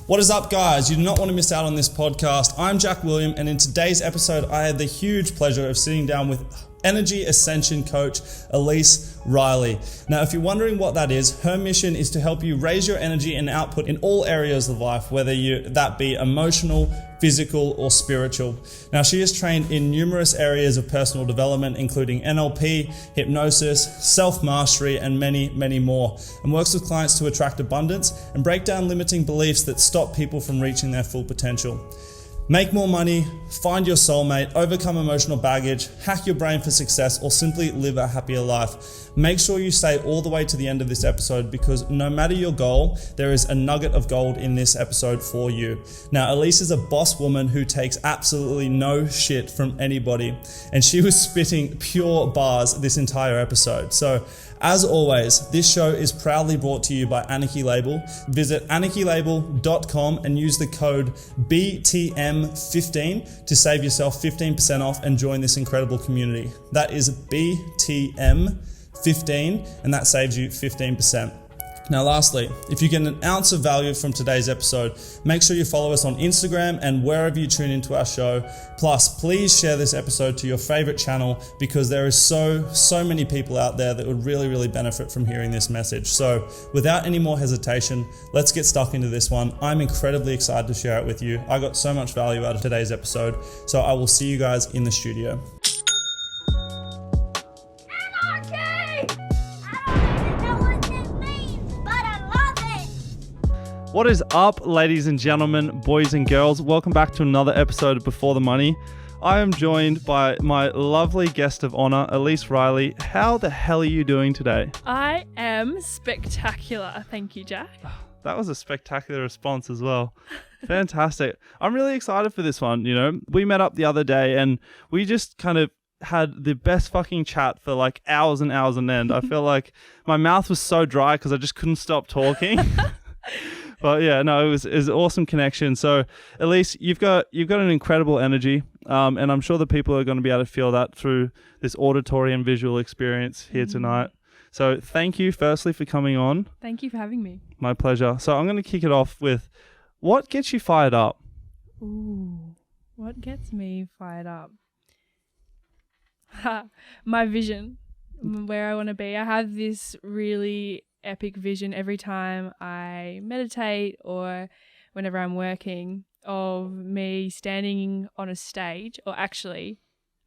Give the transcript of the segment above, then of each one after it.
What is up, guys? You do not want to miss out on this podcast. I'm Jack William, and in today's episode, I had the huge pleasure of sitting down with Energy Ascension Coach Elise Riley. Now, if you're wondering what that is, her mission is to help you raise your energy and output in all areas of life, whether that be emotional, physical, or spiritual. Now, she is trained in numerous areas of personal development, including NLP, hypnosis, self-mastery, and many, many more, and works with clients to attract abundance and break down limiting beliefs that stop people from reaching their full potential. Make more money, find your soulmate, overcome emotional baggage, hack your brain for success, or simply live a happier life. Make sure you stay all the way to the end of this episode, because no matter your goal, there is a nugget of gold in this episode for you. Now, Elise is a boss woman who takes absolutely no shit from anybody, and she was spitting pure bars this entire episode. So, as always, this show is proudly brought to you by Anarchy Label. Visit anarchylabel.com and use the code BTM15 to save yourself 15% off and join this incredible community. That is BTM15, and that saves you 15%. Now, lastly, if you get an ounce of value from today's episode, make sure you follow us on Instagram and wherever you tune into our show. Plus, please share this episode to your favorite channel, because there is so many people out there that would really benefit from hearing this message. So without any more hesitation, let's get stuck into this one. I'm incredibly excited to share it with you. I got so much value out of today's episode. So I will see you guys in the studio. What is up, ladies and gentlemen, boys and girls? Welcome back to another episode of Before the Money. I am joined by my lovely guest of honor, Elise Riley. How the hell are you doing today? I am spectacular. Thank you, Jack. That was a spectacular response as well. Fantastic. I'm really excited for this one. You know, we met up the other day and we just kind of had the best fucking chat for like hours and hours on end. I feel like my mouth was so dry because I just couldn't stop talking. But yeah, no, it was an awesome connection. So, Elise, you've got an incredible energy, and I'm sure the people are going to be able to feel that through this auditory and visual experience here tonight. So, thank you, firstly, for coming on. Thank you for having me. My pleasure. So, I'm going to kick it off with, what gets you fired up? Ooh, what gets me fired up? My vision, where I want to be. I have this really epic vision every time I meditate or whenever I'm working, of me standing on a stage, or actually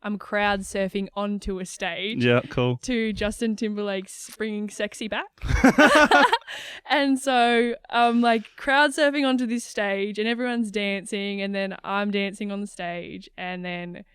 I'm crowd surfing onto a stage. Yeah, cool. To Justin Timberlake's Bringing Sexy Back. And so I'm like crowd surfing onto this stage and everyone's dancing, and then I'm dancing on the stage, and then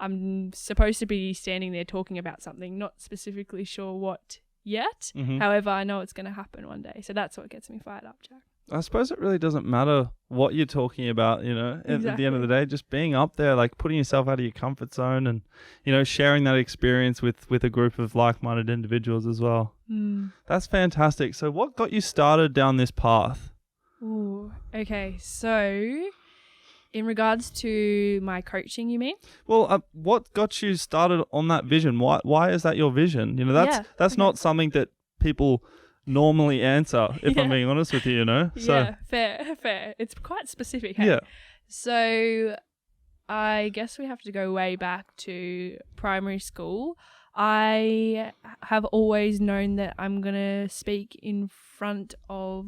I'm supposed to be standing there talking about something, not specifically sure what yet. However, I know it's going to happen one day. So that's what gets me fired up, Jack. I suppose it really doesn't matter what you're talking about, you know, at the end of the day, just being up there, like putting yourself out of your comfort zone and, you know, sharing that experience with a group of like-minded individuals as well. That's fantastic. So what got you started down this path? Ooh, okay. So in regards to my coaching, you mean? Well, what got you started on that vision? Why is that your vision? You know, that's not something that people normally answer, if I'm being honest with you, you know? So, yeah, fair. It's quite specific. Hey? Yeah. So I guess we have to go way back to primary school. I have always known that I'm going to speak in front of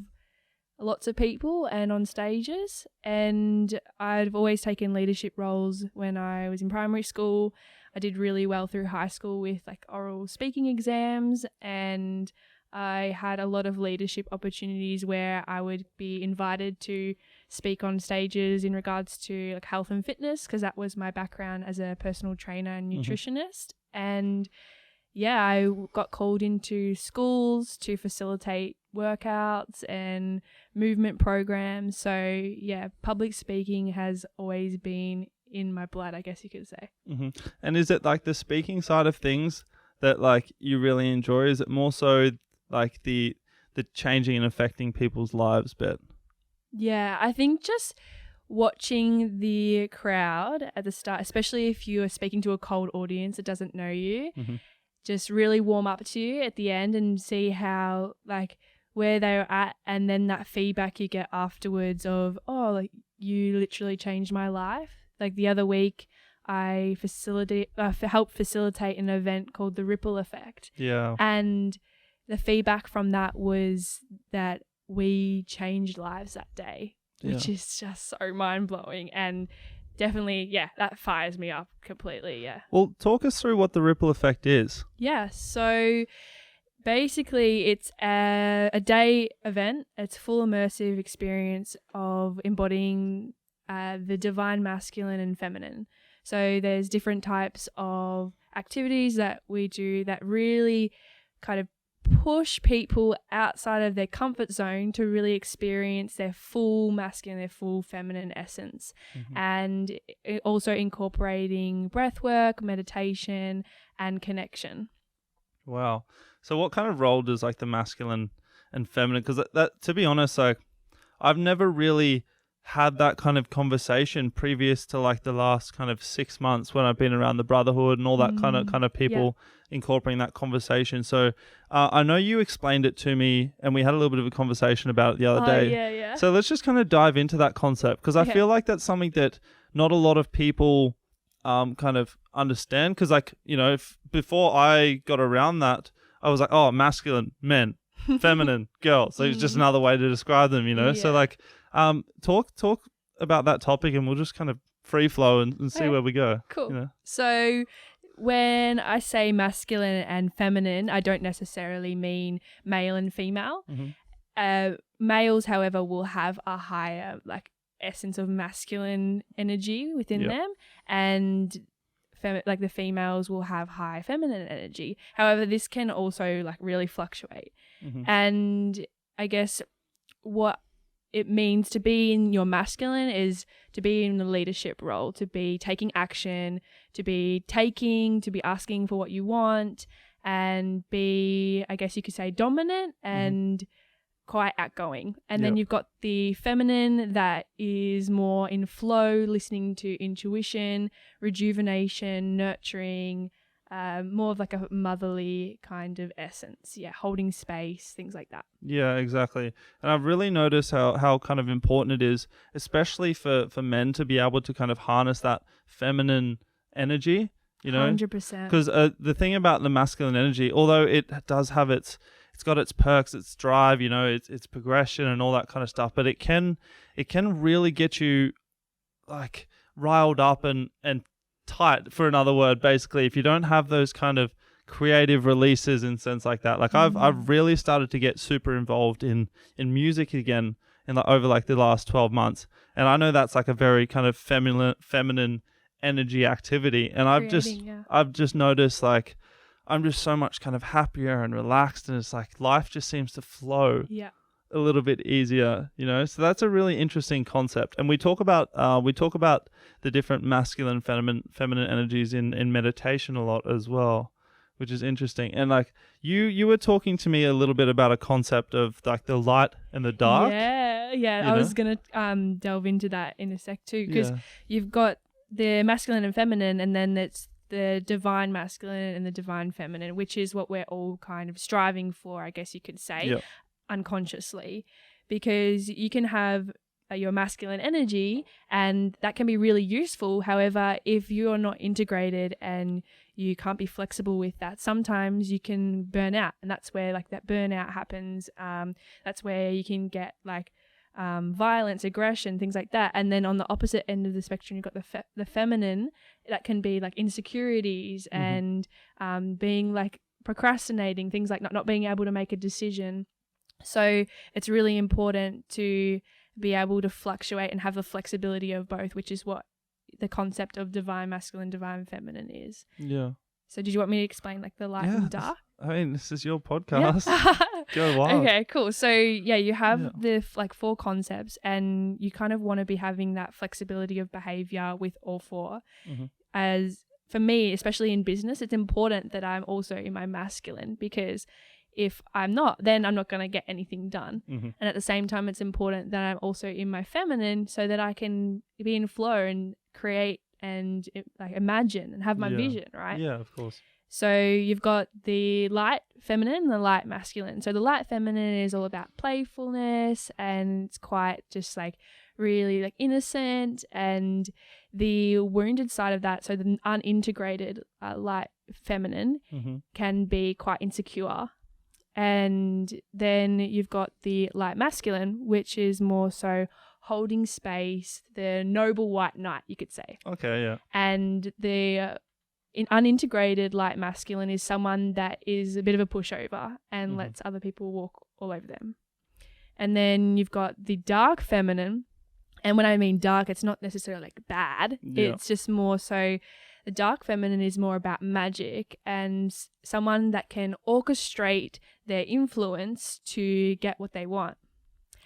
lots of people and on stages, and I've always taken leadership roles when I was in primary school. I did really well through high school with like oral speaking exams, and I had a lot of leadership opportunities where I would be invited to speak on stages in regards to like health and fitness, because that was my background as a personal trainer and nutritionist. And yeah, I got called into schools to facilitate workouts and movement programs. So yeah, public speaking has always been in my blood, I guess you could say. And is it like the speaking side of things that like you really enjoy? Is it more so like the changing and affecting people's lives bit? Yeah, I think just watching the crowd at the start, especially if you are speaking to a cold audience that doesn't know you, just really warm up to you at the end and see how like where they're at, and then that feedback you get afterwards of, oh, like you literally changed my life. Like the other week I helped facilitate an event called the Ripple Effect. Yeah. And the feedback from that was that we changed lives that day, which is just so mind-blowing, and definitely, that fires me up completely, Well, talk us through what the Ripple Effect is. Yeah, so basically it's a day event. It's a full immersive experience of embodying the divine masculine and feminine. So there's different types of activities that we do that really kind of push people outside of their comfort zone to really experience their full masculine, their full feminine essence. And also incorporating breathwork, meditation, and connection. Wow. So what kind of role does like the masculine and feminine, because that to be honest, like I've never really had that kind of conversation previous to like the last kind of 6 months when I've been around the brotherhood and all that kind of people incorporating that conversation. So I know you explained it to me and we had a little bit of a conversation about it the other day. Yeah. So let's just kind of dive into that concept, because I feel like that's something that not a lot of people kind of understand. Because like, you know, before I got around that, I was like, oh, masculine, men, feminine, girl. So it's just another way to describe them, you know? So like, talk about that topic and we'll just kind of free flow and see where we go. Cool. You know? So when I say masculine and feminine, I don't necessarily mean male and female. Males, however, will have a higher like essence of masculine energy within them, and like the females will have high feminine energy. However, this can also like really fluctuate. And I guess what it means to be in your masculine is to be in the leadership role, to be taking action, to be asking for what you want, and be, I guess you could say, dominant and quite outgoing. And then you've got the feminine that is more in flow, listening to intuition, rejuvenation, nurturing, more of like a motherly kind of essence. Yeah, holding space, things like that. Yeah, exactly. And I've really noticed how kind of important it is, especially for men, to be able to kind of harness that feminine energy, you know? 100%. Because the thing about the masculine energy, although it does have it's got its perks, its drive, you know, its progression and all that kind of stuff, but it can really get you like riled up and tight, for another word, basically, if you don't have those kind of creative releases in sense like that. Like I've really started to get super involved in music again in over like the last 12 months. And I know that's like a very kind of feminine energy activity. And I've just noticed like I'm just so much kind of happier and relaxed, and it's like life just seems to flow a little bit easier, you know? So that's a really interesting concept. And we talk about the different masculine, feminine energies in meditation a lot as well, which is interesting. And like you were talking to me a little bit about a concept of like the light and the dark. Yeah. I was going to delve into that in a sec too, because you've got the masculine and feminine, and then it's the divine masculine and the divine feminine, which is what we're all kind of striving for, I guess you could say, unconsciously, because you can have your masculine energy and that can be really useful. However, if you're not integrated and you can't be flexible with that, sometimes you can burn out, and that's where like that burnout happens. That's where you can get like violence, aggression, things like that. And then on the opposite end of the spectrum, you've got the feminine, that can be like insecurities and being like procrastinating, things like not being able to make a decision. So it's really important to be able to fluctuate and have the flexibility of both, which is what the concept of divine masculine, divine feminine is. Yeah. So did you want me to explain like the light and dark? I mean, this is your podcast. Go wild. Okay, cool. So you have the like 4 concepts, and you kind of want to be having that flexibility of behavior with all 4. As for me, especially in business, it's important that I'm also in my masculine, because if I'm not, then I'm not going to get anything done. And at the same time, it's important that I'm also in my feminine, so that I can be in flow and create and like imagine and have my vision, right? Yeah, of course. So you've got the light feminine and the light masculine. So the light feminine is all about playfulness, and it's quite just like really like innocent, and the wounded side of that, so the unintegrated light feminine can be quite insecure. And then you've got the light masculine, which is more so holding space, the noble white knight, you could say. Okay, yeah. And the unintegrated light masculine is someone that is a bit of a pushover and lets other people walk all over them. And then you've got the dark feminine. And when I mean dark, it's not necessarily like bad. Yeah. It's just more so the dark feminine is more about magic and someone that can orchestrate their influence to get what they want.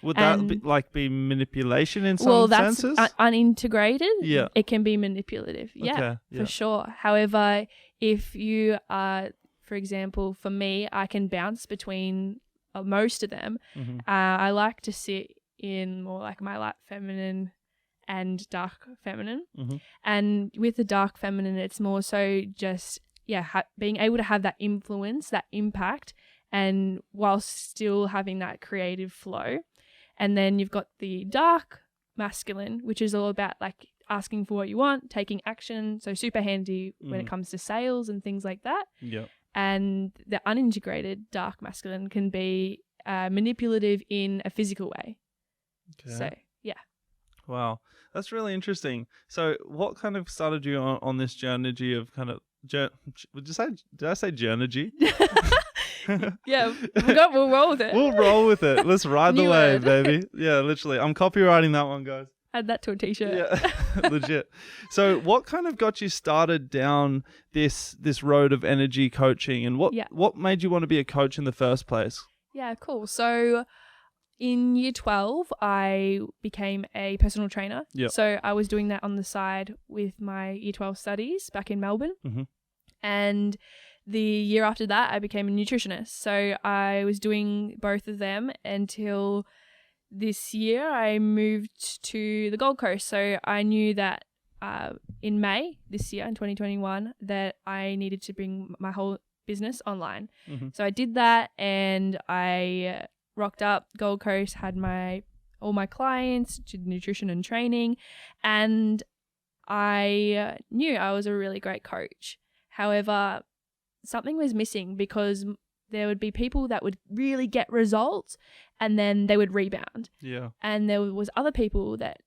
Would that be manipulation in some senses? Well, that's unintegrated. Yeah. It can be manipulative. Yeah, for sure. However, if you are, for example, for me, I can bounce between most of them. I like to sit in more like my light feminine and dark feminine. And with the dark feminine, it's more so just, being able to have that influence, that impact, and while still having that creative flow. And then you've got the dark masculine, which is all about like asking for what you want, taking action. So super handy when it comes to sales and things like that. Yeah. And the unintegrated dark masculine can be manipulative in a physical way. Okay. So, yeah. Wow. That's really interesting. So what kind of started you on this journey of kind of, did I say journey? Yeah, we'll roll with it. We'll roll with it. Let's ride the wave, baby. Yeah, literally. I'm copywriting that one, guys. Add that to a t-shirt. Yeah, legit. So what kind of got you started down this road of energy coaching, and what made you want to be a coach in the first place? Yeah, cool. So in year 12, I became a personal trainer. Yep. So I was doing that on the side with my year 12 studies back in Melbourne. And the year after that, I became a nutritionist. So I was doing both of them until this year I moved to the Gold Coast. So I knew that in May this year, in 2021, that I needed to bring my whole business online. So I did that, and I rocked up Gold Coast, had all my clients, did nutrition and training, and I knew I was a really great coach. However, something was missing, because there would be people that would really get results and then they would rebound. Yeah. And there was other people that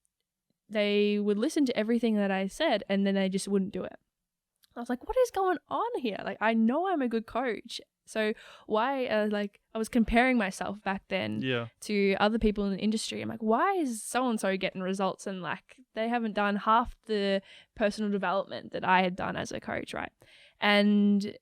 they would listen to everything that I said and then they just wouldn't do it. I was like, what is going on here? Like, I know I'm a good coach. So why, I was comparing myself back then to other people in the industry. I'm like, why is so-and-so getting results and like they haven't done half the personal development that I had done as a coach, right? And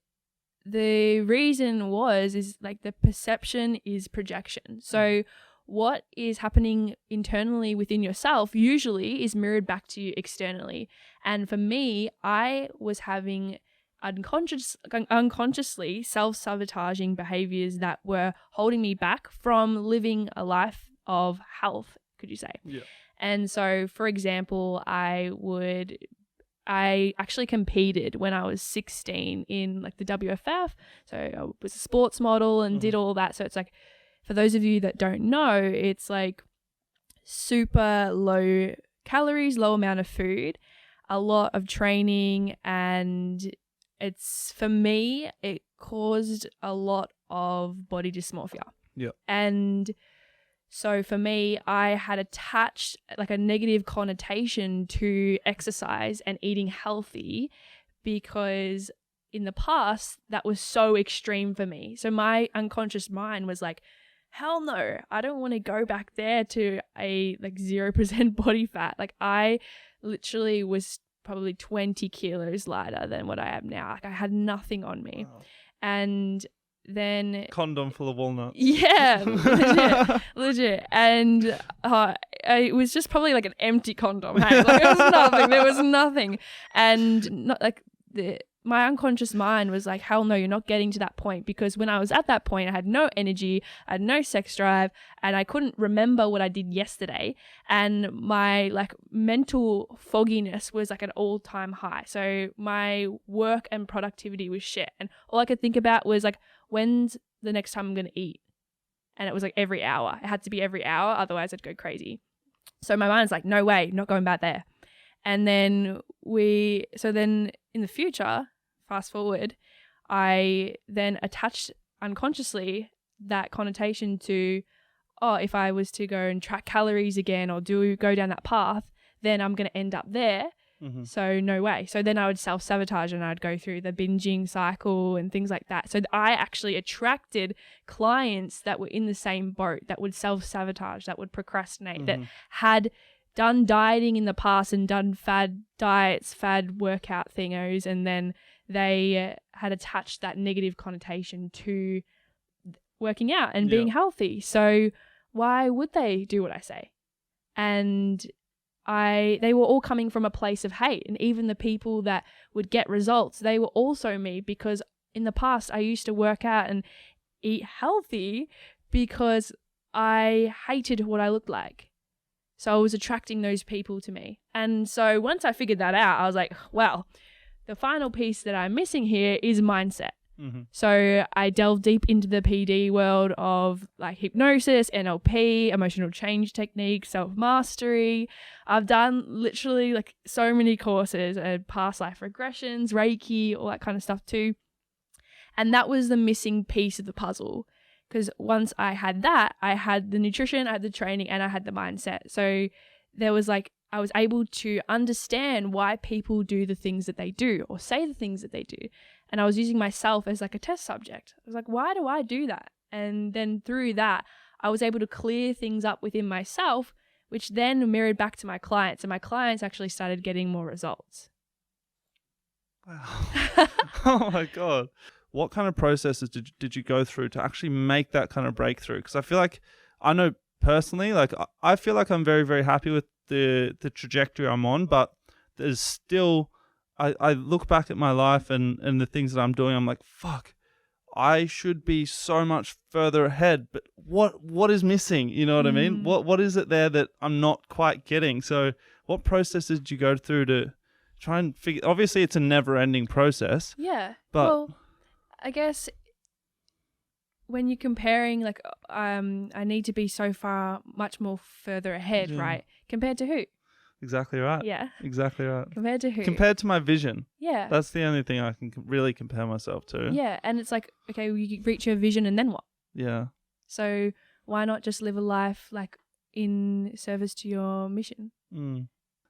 the reason is like the perception is projection. So what is happening internally within yourself usually is mirrored back to you externally. And for me, I was having unconsciously self-sabotaging behaviors that were holding me back from living a life of health, could you say? Yeah. And so, for example, I actually competed when I was 16 in like the WFF. So I was a sports model and did all that. So it's like, for those of you that don't know, it's like super low calories, low amount of food, a lot of training, and for me, it caused a lot of body dysmorphia. Yeah. And so for me, I had attached like a negative connotation to exercise and eating healthy, because in the past that was so extreme for me. So my unconscious mind was like, hell no, I don't want to go back there to a like 0% body fat. Like I literally was probably 20 kilos lighter than what I am now. Like I had nothing on me. Wow. And then condom full of walnuts. Yeah, legit. And it was just probably like an empty condom. Hey? Like it was nothing. There was nothing. And not like my unconscious mind was like, hell no, you're not getting to that point. Because when I was at that point, I had no energy, I had no sex drive, and I couldn't remember what I did yesterday. And my like mental fogginess was like an all-time high. So my work and productivity was shit. And all I could think about was like, when's the next time I'm going to eat? And it was like every hour. It had to be every hour, otherwise I'd go crazy. So my mind's like, no way, not going back there. And then then in the future, fast forward, I then attached unconsciously that connotation to, oh, if I was to go and track calories again or go down that path, then I'm going to end up there. Mm-hmm. So no way. So then I would self-sabotage and I'd go through the binging cycle and things like that. So I actually attracted clients that were in the same boat, that would self-sabotage, that would procrastinate, that had done dieting in the past and done fad diets, fad workout thingos, and then they had attached that negative connotation to working out and being healthy. So why would they do what I say? And they were all coming from a place of hate. And even the people that would get results, they were also me, because in the past I used to work out and eat healthy because I hated what I looked like. So I was attracting those people to me. And so once I figured that out, I was like, well, the final piece that I'm missing here is mindset. Mm-hmm. So I delved deep into the PD world of like hypnosis, NLP, emotional change techniques, self-mastery. I've done literally like so many courses, past life regressions, Reiki, all that kind of stuff too. And that was the missing piece of the puzzle. Because once I had that, I had the nutrition, I had the training, and I had the mindset. So there was like, I was able to understand why people do the things that they do or say the things that they do. And I was using myself as like a test subject. I was like, why do I do that? And then through that, I was able to clear things up within myself, which then mirrored back to my clients. And my clients actually started getting more results. Wow. Oh my God. What kind of processes did you go through to actually make that kind of breakthrough? Because I feel like, I know personally, like I feel like I'm very, very happy with the trajectory I'm on, but there's still, I look back at my life and the things that I'm doing, I'm like, fuck, I should be so much further ahead, but what is missing? You know what I mean? What is it there that I'm not quite getting? So what processes did you go through to try and figure, obviously it's a never ending process. Yeah. But well, I guess when you're comparing, like, I need to be so far much more further ahead, right? Compared to who? Exactly right. Yeah. Exactly right. Compared to who? Compared to my vision. Yeah. That's the only thing I can really compare myself to. Yeah. And it's like, okay, well, you reach your vision and then what? Yeah. So why not just live a life like in service to your mission?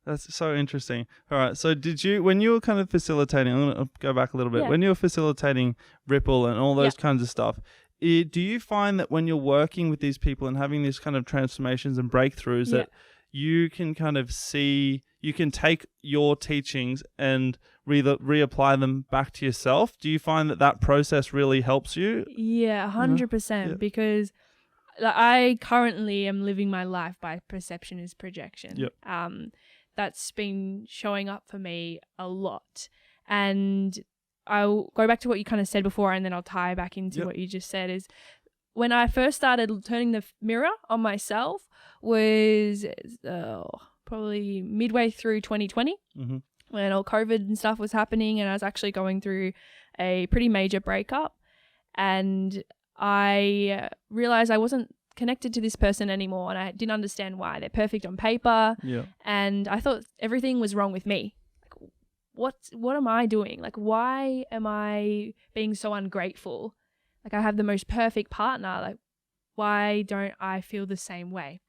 That's so interesting. All right. So when you were kind of facilitating, I'm going to go back a little bit. Yeah. When you were facilitating Ripple and all those kinds of stuff, do you find that when you're working with these people and having these kind of transformations and breakthroughs that you can kind of see, you can take your teachings and reapply them back to yourself? Do you find that process really helps you? Yeah, 100%. Because I currently am living my life by perception is projection. Yep. That's been showing up for me a lot. And I'll go back to what you kind of said before, and then I'll tie back into what you just said, is when I first started turning the mirror on myself was probably midway through 2020 when all COVID and stuff was happening, and I was actually going through a pretty major breakup. And I realized I wasn't connected to this person anymore, and I didn't understand why. They're perfect on paper, and I thought everything was wrong with me. Like, what am I doing? Like, why am I being so ungrateful? Like, I have the most perfect partner. Like, why don't I feel the same way?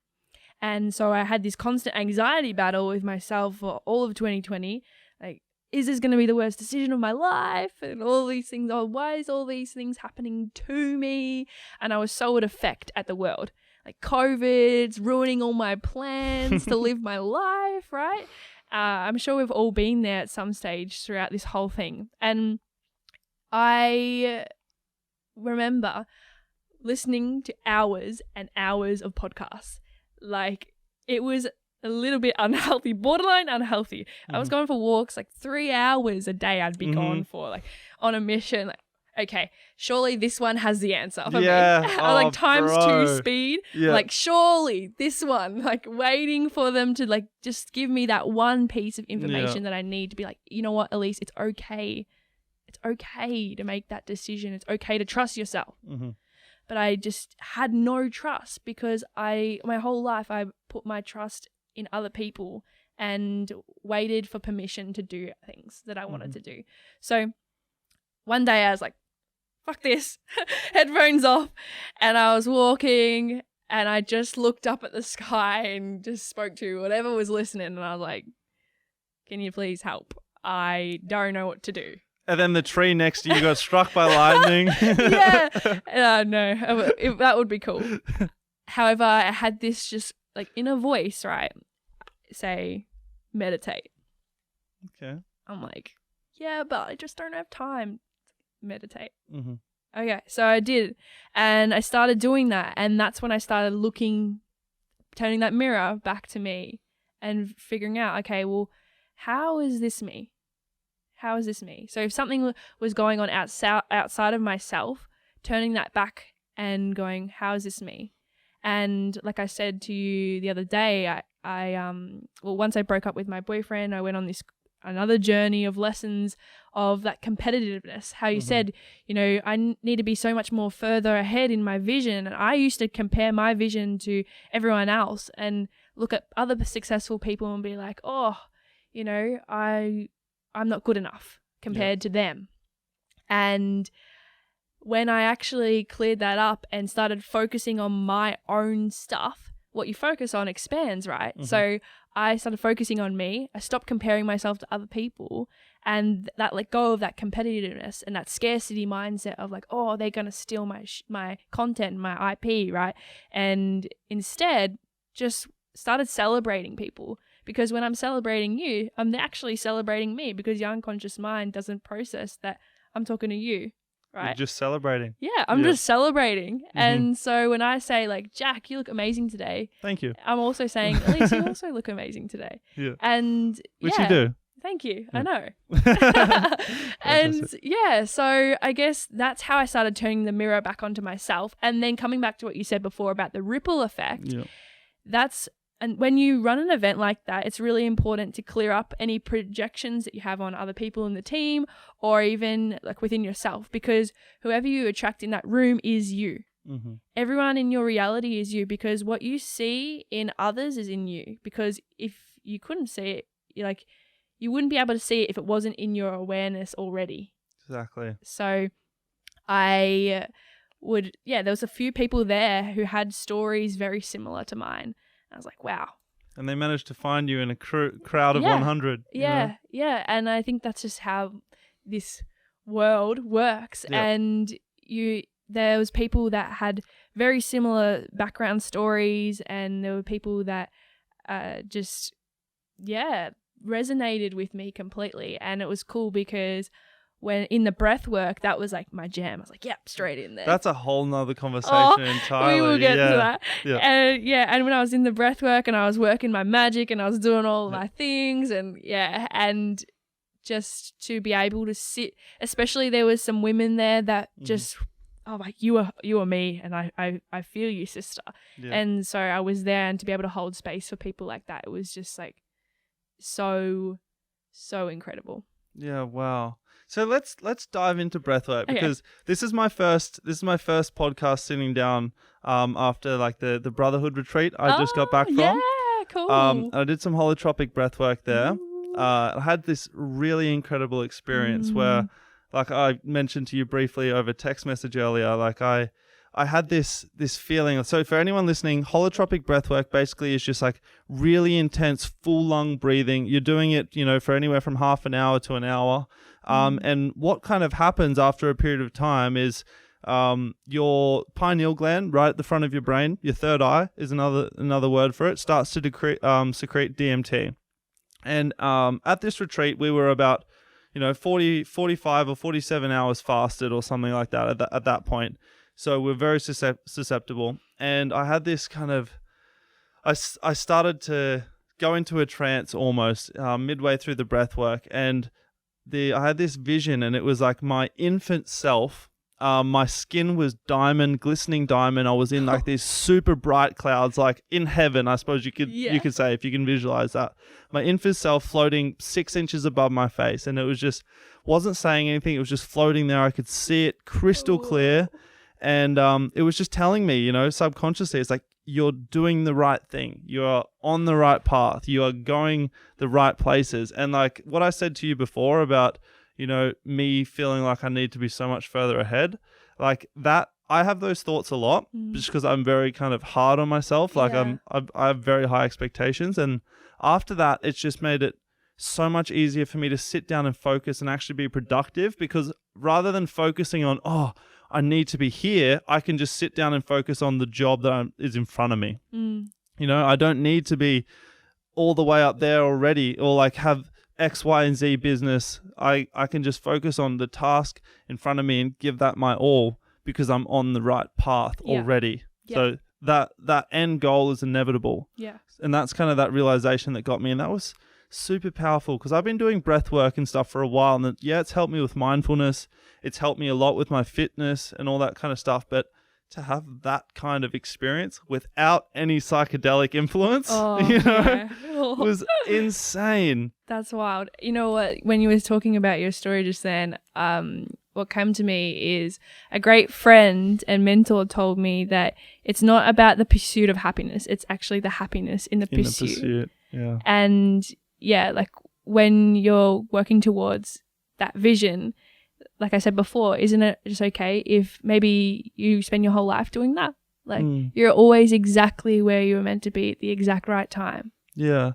And so I had this constant anxiety battle with myself for all of 2020. Like, is this going to be the worst decision of my life? And all these things. Oh, why is all these things happening to me? And I was so at effect at the world. Like, COVID's ruining all my plans to live my life, right? I'm sure we've all been there at some stage throughout this whole thing. And I remember listening to hours and hours of podcasts. Like, it was a little bit unhealthy, borderline unhealthy. I was going for walks like 3 hours a day. I'd be gone for like on a mission. Like, okay, surely this one has the answer for me. I like times 2 speed. Yeah. Like surely this one, like waiting for them to like just give me that one piece of information that I need to be like, you know what, Elise, it's okay. It's okay to make that decision. It's okay to trust yourself. But I just had no trust because my whole life I put my trust in other people and waited for permission to do things that I wanted to do. So one day I was like, fuck this, headphones off. And I was walking and I just looked up at the sky and just spoke to whatever was listening. And I was like, can you please help? I don't know what to do. And then the tree next to you got struck by lightning. No, that would be cool. However, I had this just like inner voice, right? Say, meditate. Okay. I'm like, yeah, but I just don't have time to meditate. Okay, so I did. And I started doing that. And that's when I started turning that mirror back to me and figuring out, okay, well, how is this me? How is this me? So if something was going on outside of myself, turning that back and going, how is this me? And like I said to you the other day, once I broke up with my boyfriend, I went on another journey of lessons of that competitiveness. How you said, you know, I need to be so much more further ahead in my vision. And I used to compare my vision to everyone else and look at other successful people and be like, oh, you know, I'm not good enough compared to them. And when I actually cleared that up and started focusing on my own stuff, what you focus on expands, right? So I started focusing on me. I stopped comparing myself to other people and that let go of that competitiveness and that scarcity mindset of like, oh, they're going to steal my content, my IP, right? And instead just started celebrating people. Because when I'm celebrating you, I'm actually celebrating me because your unconscious mind doesn't process that I'm talking to you, right? You're just celebrating. Yeah, I'm just celebrating. And so when I say like, Jack, you look amazing today. Thank you. I'm also saying, Elise, you also look amazing today. Yeah. And which you do. Thank you. Yeah. I know. And yeah, so I guess that's how I started turning the mirror back onto myself. And then coming back to what you said before about the ripple effect, and when you run an event like that, it's really important to clear up any projections that you have on other people in the team or even like within yourself, because whoever you attract in that room is you. Everyone in your reality is you, because what you see in others is in you. Because if you couldn't see it, you wouldn't be able to see it if it wasn't in your awareness already. Exactly. So there was a few people there who had stories very similar to mine. I was like, wow. And they managed to find you in a crowd of 100. Yeah. And I think that's just how this world works. Yeah. And there was people that had very similar background stories, and there were people that resonated with me completely. And it was cool because when in the breath work, that was like my jam. I was like, yep, straight in there. That's a whole nother conversation entirely. We will get to that. Yeah. And when I was in the breath work and I was working my magic and I was doing all my things and just to be able to sit, especially there was some women there that just, like, you are me, and I feel you, sister. Yeah. And so I was there, and to be able to hold space for people like that, it was just like so incredible. Yeah, wow. So let's dive into breathwork, because this is my first podcast sitting down after like the Brotherhood retreat I just got back from. Yeah, cool. I did some holotropic breathwork there. I had this really incredible experience where, like I mentioned to you briefly over text message earlier, like I had this feeling. So for anyone listening, holotropic breathwork basically is just like really intense, full lung breathing. You're doing it, for anywhere from half an hour to an hour. And what kind of happens after a period of time is your pineal gland, right at the front of your brain, your third eye is another word for it, starts to secrete DMT. And at this retreat, we were about 40, 45 or 47 hours fasted or something like that at that point. So we're very susceptible. And I had this kind of, I started to go into a trance almost midway through the breath work, and I had this vision, and it was like my infant self. My skin was diamond, glistening diamond. I was in like these super bright clouds, like in heaven, I suppose you could say, if you can visualize that. My infant self floating 6 inches above my face, and it was just wasn't saying anything. It was just floating there. I could see it crystal clear, and it was just telling me, you know, subconsciously, it's like, you're doing the right thing. You're on the right path. You are going the right places. And like what I said to you before about, you know, me feeling like I need to be so much further ahead, like that, I have those thoughts a lot just because I'm very kind of hard on myself. Like I have very high expectations. And after that, it's just made it so much easier for me to sit down and focus and actually be productive, because rather than focusing on, I need to be here, I can just sit down and focus on the job that is in front of me. You know, I don't need to be all the way up there already, or like have X, Y, and Z business. I can just focus on the task in front of me and give that my all, because I'm on the right path already. So that end goal is inevitable. And that's kind of that realization that got me. And that was super powerful, because I've been doing breath work and stuff for a while, and it's helped me with mindfulness. It's helped me a lot with my fitness and all that kind of stuff. But to have that kind of experience without any psychedelic influence, was insane. That's wild. You know what? When you were talking about your story just then, what came to me is a great friend and mentor told me that it's not about the pursuit of happiness. It's actually the happiness in the pursuit. Yeah. And like when you're working towards that vision, like I said before, isn't it just okay if maybe you spend your whole life doing that? Like you're always exactly where you were meant to be at the exact right time. Yeah.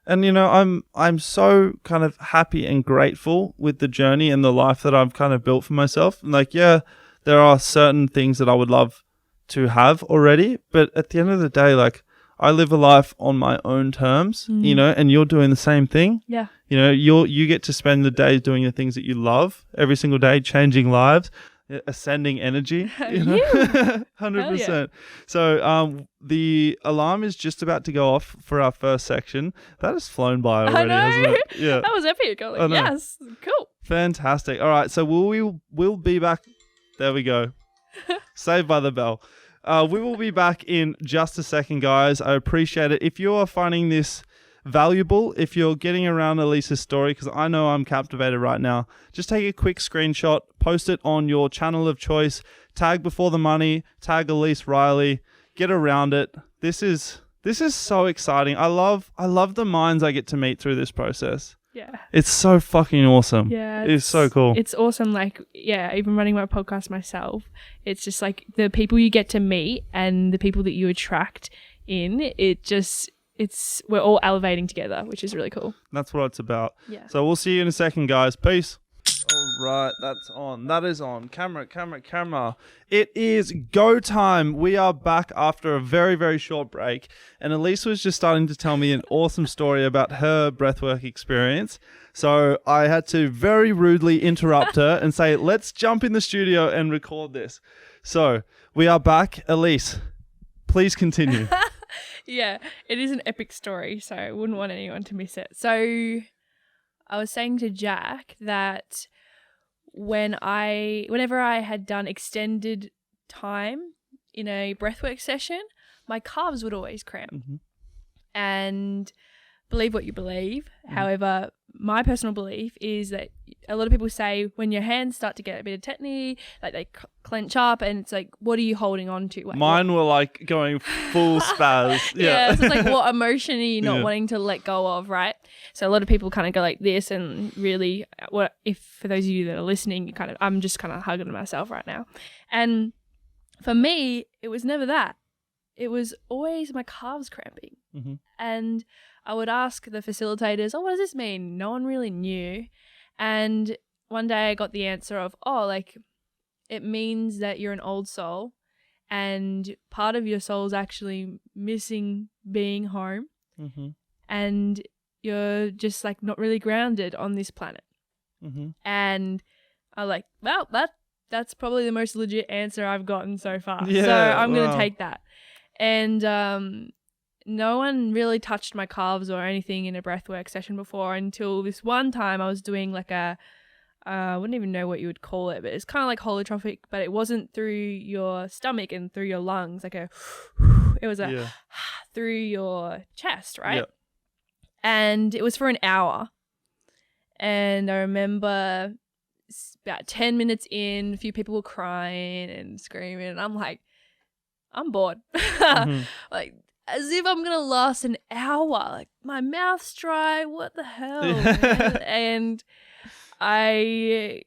And, you know, I'm so kind of happy and grateful with the journey and the life that I've kind of built for myself. And like, there are certain things that I would love to have already. But at the end of the day, like, I live a life on my own terms, you know, and you're doing the same thing. Yeah. You know, you get to spend the day doing the things that you love every single day, changing lives, ascending energy, you know, 100%. Yeah. So the alarm is just about to go off for our first section. That has flown by already, hasn't it? Yeah. That was epic. Like, yes. Cool. Fantastic. All right. So we'll be back. There we go. Saved by the bell. We will be back in just a second, guys. I appreciate it. If you are finding this valuable, if you're getting around Elise's story, because I know I'm captivated right now, just take a quick screenshot, post it on your channel of choice, tag Before the Money, tag Elise Riley, get around it. This is so exciting. I love the minds I get to meet through this process. Yeah. It's so fucking awesome. Yeah. It's so cool. It's awesome. Like, even running my podcast myself, it's just like the people you get to meet and the people that you attract in, we're all elevating together, which is really cool. That's what it's about. Yeah. So we'll see you in a second, guys. Peace. All right, that's on. That is on. Camera. It is go time. We are back after a very, very short break. And Elise was just starting to tell me an awesome story about her breathwork experience. So I had to very rudely interrupt her and say, let's jump in the studio and record this. So we are back. Elise, please continue. Yeah, it is an epic story, so I wouldn't want anyone to miss it. So I was saying to Jack that whenever I had done extended time in a breathwork session, my calves would always cramp. Mm-hmm. And believe what you believe. Mm-hmm. However, my personal belief is that a lot of people say when your hands start to get a bit of tetany, like they clench up, and it's like, what are you holding on to? Like, mine were like going full spaz. Yeah. So it's like, what emotion are you not wanting to let go of, right? So a lot of people kind of go like this, and really, for those of you that are listening, I'm just kind of hugging myself right now. And for me, it was never that. It was always my calves cramping. Mm-hmm. And I would ask the facilitators, what does this mean? No one really knew. And one day I got the answer of, it means that you're an old soul and part of your soul is actually missing being home. Mm-hmm. And you're just like not really grounded on this planet. Mm-hmm. And I'm like, well, that's probably the most legit answer I've gotten so far. Yeah, so I'm going to take that. And no one really touched my calves or anything in a breathwork session before until this one time I was doing like I wouldn't even know what you would call it, but it's kind of like holotropic, but it wasn't through your stomach and through your lungs, it was through your chest, right? Yeah. And it was for an hour. And I remember about 10 minutes in, a few people were crying and screaming, and I'm like, I'm bored. Like, as if I'm going to last an hour. Like, my mouth's dry. What the hell, man? And my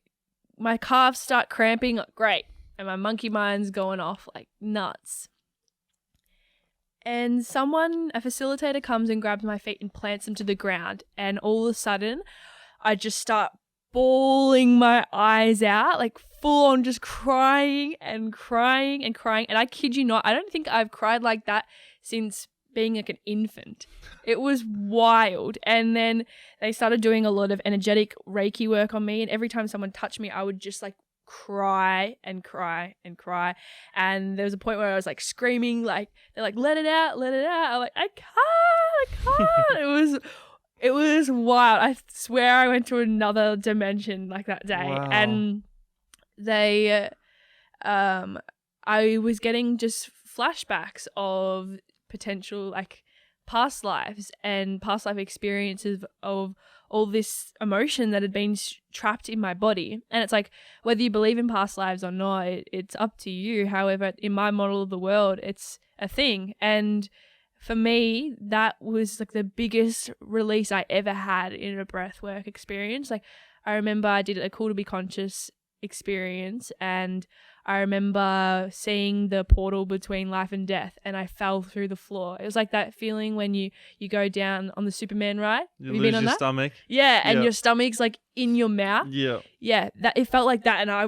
calves start cramping. Great. And my monkey mind's going off like nuts. And a facilitator comes and grabs my feet and plants them to the ground. And all of a sudden, I just start bawling my eyes out, like full on just crying and crying and crying. And I kid you not, I don't think I've cried like that since being like an infant. It was wild. And then they started doing a lot of energetic Reiki work on me. And every time someone touched me, I would just like cry and cry and cry. And there was a point where I was like screaming, like, they're like, let it out, let it out. I'm like, I can't. It was wild. I swear I went to another dimension like that day. Wow. And I was getting just flashbacks of potential like past lives and past life experiences of all this emotion that had been trapped in my body. And it's like, whether you believe in past lives or not, it's up to you. However, in my model of the world, it's a thing. And for me, that was like the biggest release I ever had in a breathwork experience. Like, I remember I did a Cool to Be Conscious experience, and I remember seeing the portal between life and death, and I fell through the floor. It was like that feeling when you go down on the Superman ride. You Have you lose been on your that? stomach. Yeah, and your stomach's like in your mouth. Yeah. Yeah, it felt like that, and I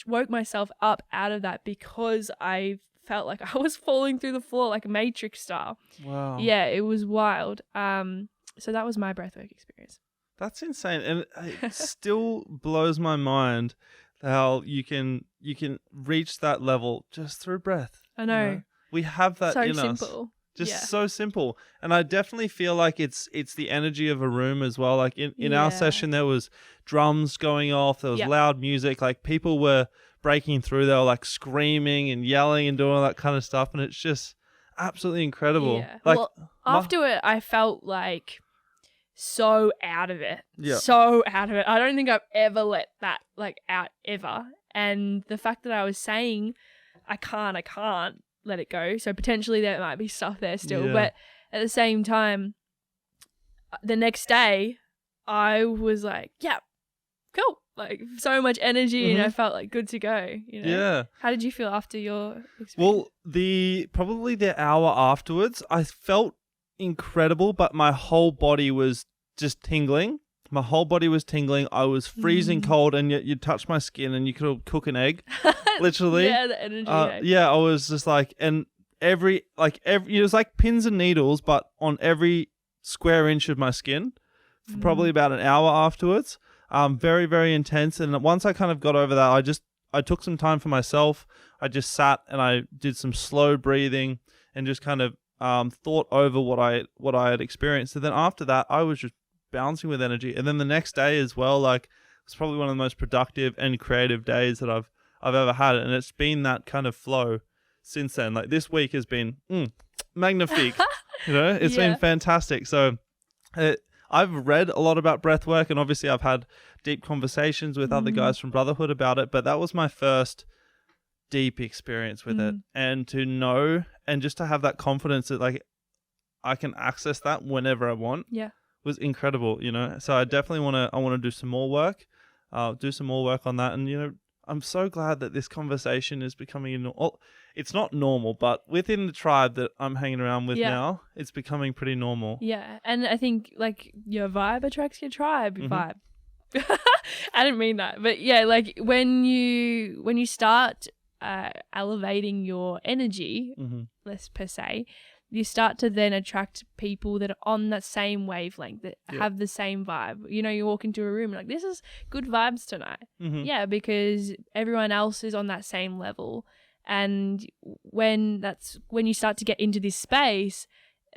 woke myself up out of that because I felt like I was falling through the floor like a Matrix style. Wow. Yeah, it was wild. So that was my breathwork experience. That's insane, and it still blows my mind how you can reach that level just through breath. I know. You know? We have that so in simple. us. Just so simple. And I definitely feel like it's the energy of a room as well. Like in our session, there was drums going off, there was loud music, like people were breaking through, they were like screaming and yelling and doing all that kind of stuff, and it's just absolutely incredible. Yeah. Like, well, after it, I felt like so out of it. Yeah. So out of it. I don't think I've ever let that like out ever. And the fact that I was saying I can't let it go. So potentially there might be stuff there still. Yeah. But at the same time, the next day I was like, yeah, cool. Like so much energy and I felt like good to go. You know? Yeah. How did you feel after your experience? Well, probably the hour afterwards, I felt incredible, but my whole body was just tingling. My whole body was tingling. I was freezing cold, and yet you'd touch my skin and you could cook an egg, literally. Yeah, the energy. Egg. Yeah, I was just like, and every it was like pins and needles, but on every square inch of my skin for probably about an hour afterwards. Very, very intense. And once I kind of got over that, I took some time for myself. I just sat and I did some slow breathing and just kind of thought over what I had experienced. And then after that, I was just bouncing with energy. And then the next day as well, like, it was probably one of the most productive and creative days that I've ever had. And it's been that kind of flow since then. Like, this week has been magnifique. It's been fantastic. So I've read a lot about breathwork, and obviously I've had deep conversations with other guys from Brotherhood about it, but that was my first deep experience with it. And to know and just to have that confidence that like I can access that whenever I want was incredible, So I definitely want to do some more work, on that. And, I'm so glad that this conversation is becoming, it's not normal, but within the tribe that I'm hanging around with now, it's becoming pretty normal. Yeah. And I think like your vibe attracts your tribe vibe. I didn't mean that. But yeah, like when you start elevating your energy, let's per se, you start to then attract people that are on that same wavelength, that have the same vibe. You walk into a room and like, this is good vibes tonight. Yeah, because everyone else is on that same level. And when you start to get into this space,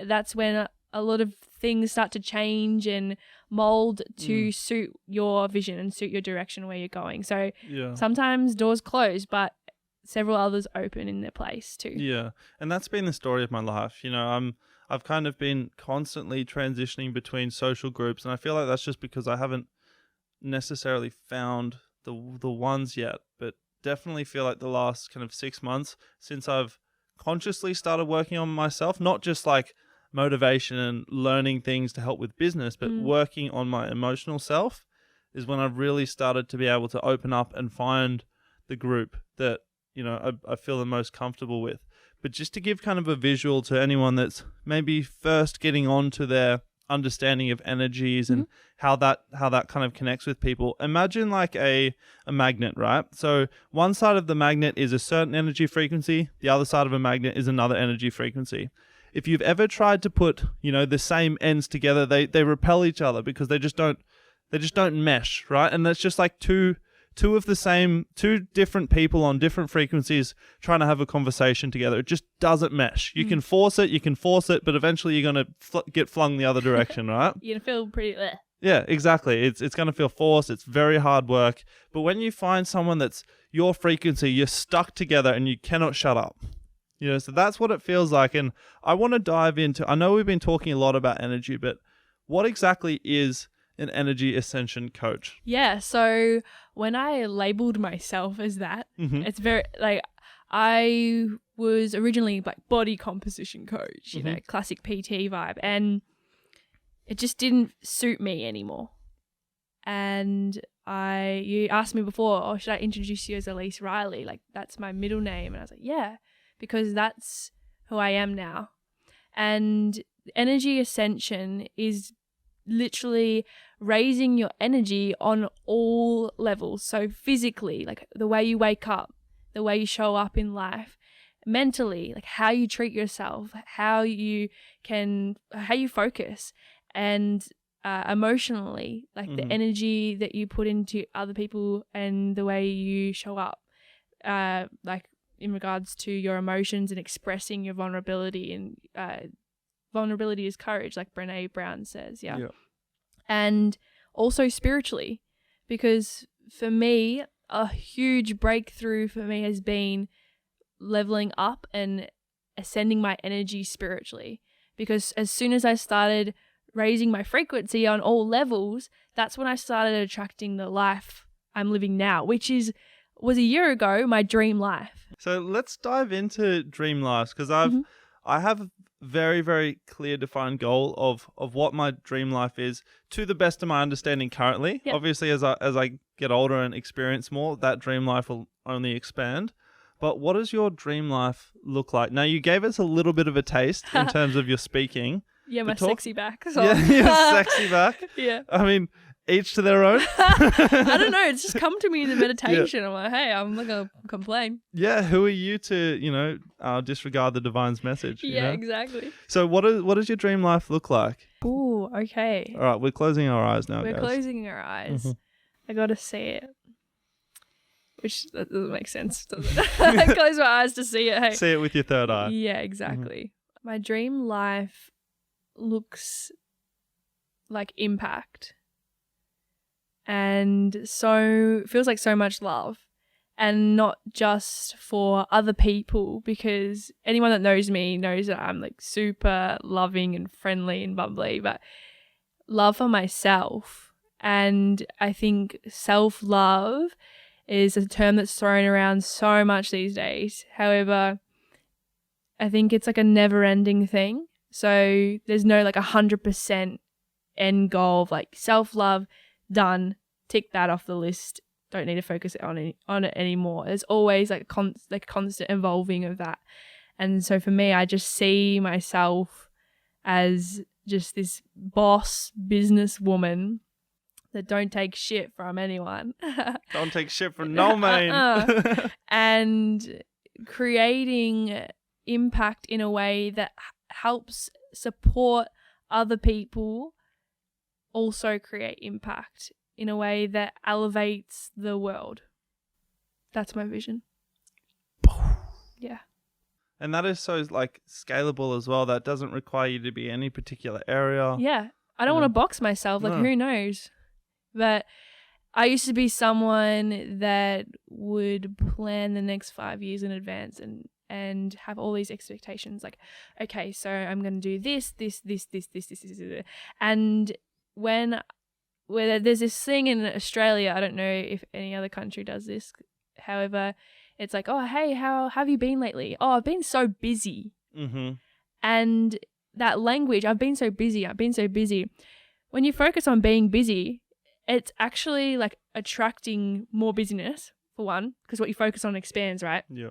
that's when a lot of things start to change and mold to suit your vision and suit your direction where you're going. So sometimes doors close, but several others open in their place too. Yeah. And that's been the story of my life. You know, I've kind of been constantly transitioning between social groups, and I feel like that's just because I haven't necessarily found the ones yet, but definitely feel like the last kind of 6 months since I've consciously started working on myself, not just like motivation and learning things to help with business, but working on my emotional self, is when I've really started to be able to open up and find the group that, you know, I feel the most comfortable with. But just to give kind of a visual to anyone that's maybe first getting on to their understanding of energies and how that kind of connects with people. Imagine like a magnet, right? So one side of the magnet is a certain energy frequency, the other side of a magnet is another energy frequency. If you've ever tried to put, you know, the same ends together, they repel each other because they just don't mesh, right? And that's just like two different people on different frequencies trying to have a conversation together. It just doesn't mesh. You can force it, but eventually you're going to get flung the other direction, right? You're going to feel pretty... Yeah, exactly. It's going to feel forced. It's very hard work. But when you find someone that's your frequency, you're stuck together and you cannot shut up. You know, so that's what it feels like. And I want to dive into, I know we've been talking a lot about energy, but what exactly is an Energy Ascension Coach? Yeah, so when I labeled myself as that, it's very, like, I was originally like body composition coach, you know, classic PT vibe, and it just didn't suit me anymore. And you asked me before, oh, should I introduce you as Elise Riley? Like, that's my middle name. And I was like, yeah, because that's who I am now. And Energy Ascension is literally raising your energy on all levels. So physically, like the way you wake up, the way you show up in life, mentally, like how you treat yourself, how you focus, and emotionally, like the energy that you put into other people and the way you show up, like in regards to your emotions and expressing your vulnerability. And vulnerability is courage, like Brené Brown says. Yeah. And also spiritually, because for me, a huge breakthrough for me has been leveling up and ascending my energy spiritually. Because as soon as I started raising my frequency on all levels, that's when I started attracting the life I'm living now, which was a year ago my dream life. So let's dive into dream lives, because I have a very, very clear defined goal of what my dream life is, to the best of my understanding currently. Yep. Obviously, as I get older and experience more, that dream life will only expand. But what does your dream life look like? Now, you gave us a little bit of a taste in terms of your speaking. Yeah, my sexy back. So. Yeah, your sexy back. Yeah. I mean, each to their own. I don't know. It's just come to me in the meditation. Yeah. I'm like, hey, I'm not going to complain. Yeah. Who are you to, disregard the divine's message? Yeah, exactly. So what does your dream life look like? Ooh, okay. All right. We're closing our eyes now, We're guys. closing our eyes. I got to see it. Which that doesn't make sense, does it? I close my eyes to see it. Hey. See it with your third eye. Yeah, exactly. My dream life looks like impact. And so feels like so much love, and not just for other people, because anyone that knows me knows that I'm like super loving and friendly and bubbly, but love for myself. And I think self-love is a term that's thrown around so much these days. However, I think it's like a never-ending thing. So there's no like 100% end goal of like self-love, done, tick that off the list, don't need to focus on it anymore. There's always like constant evolving of that. And so for me, I just see myself as just this boss business woman that don't take shit from anyone. Don't take shit from no man. And creating impact in a way that helps support other people also create impact in a way that elevates the world. That's my vision. Yeah. And that is so like scalable as well. That doesn't require you to be any particular area. Yeah. I don't want to box myself. Like, No. who knows? But I used to be someone that would plan the next 5 years in advance and have all these expectations. Like, okay, so I'm going to do this. And when there's this thing in Australia, I don't know if any other country does this. However, it's like, oh, hey, how have you been lately? Oh, I've been so busy. Mm-hmm. And that language, I've been so busy. When you focus on being busy, it's actually like attracting more busyness, for one, because what you focus on expands, right? Yeah.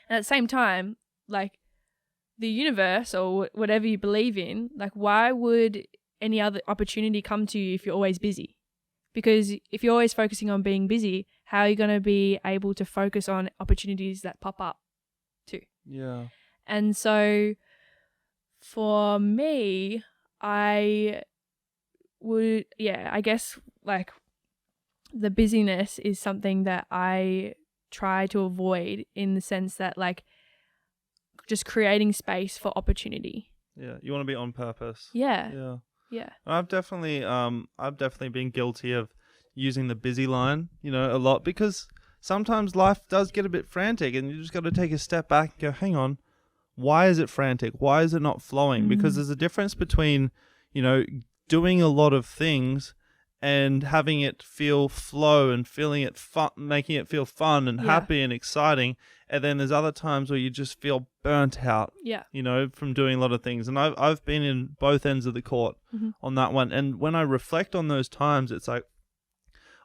And at the same time, like the universe or whatever you believe in, like why would any other opportunity come to you if you're always busy? Because if you're always focusing on being busy, how are you going to be able to focus on opportunities that pop up too? Yeah. And so for me, I guess like the busyness is something that I try to avoid, in the sense that like just creating space for opportunity. Yeah. You want to be on purpose. Yeah. Yeah. Yeah. I've definitely been guilty of using the busy line, a lot, because sometimes life does get a bit frantic and you just got to take a step back and go, hang on, why is it frantic? Why is it not flowing? Because there's a difference between, doing a lot of things and having it feel flow and feeling it fun, making it feel fun and happy and exciting. And then there's other times where you just feel burnt out, from doing a lot of things. And I've been in both ends of the court on that one. And when I reflect on those times, it's like,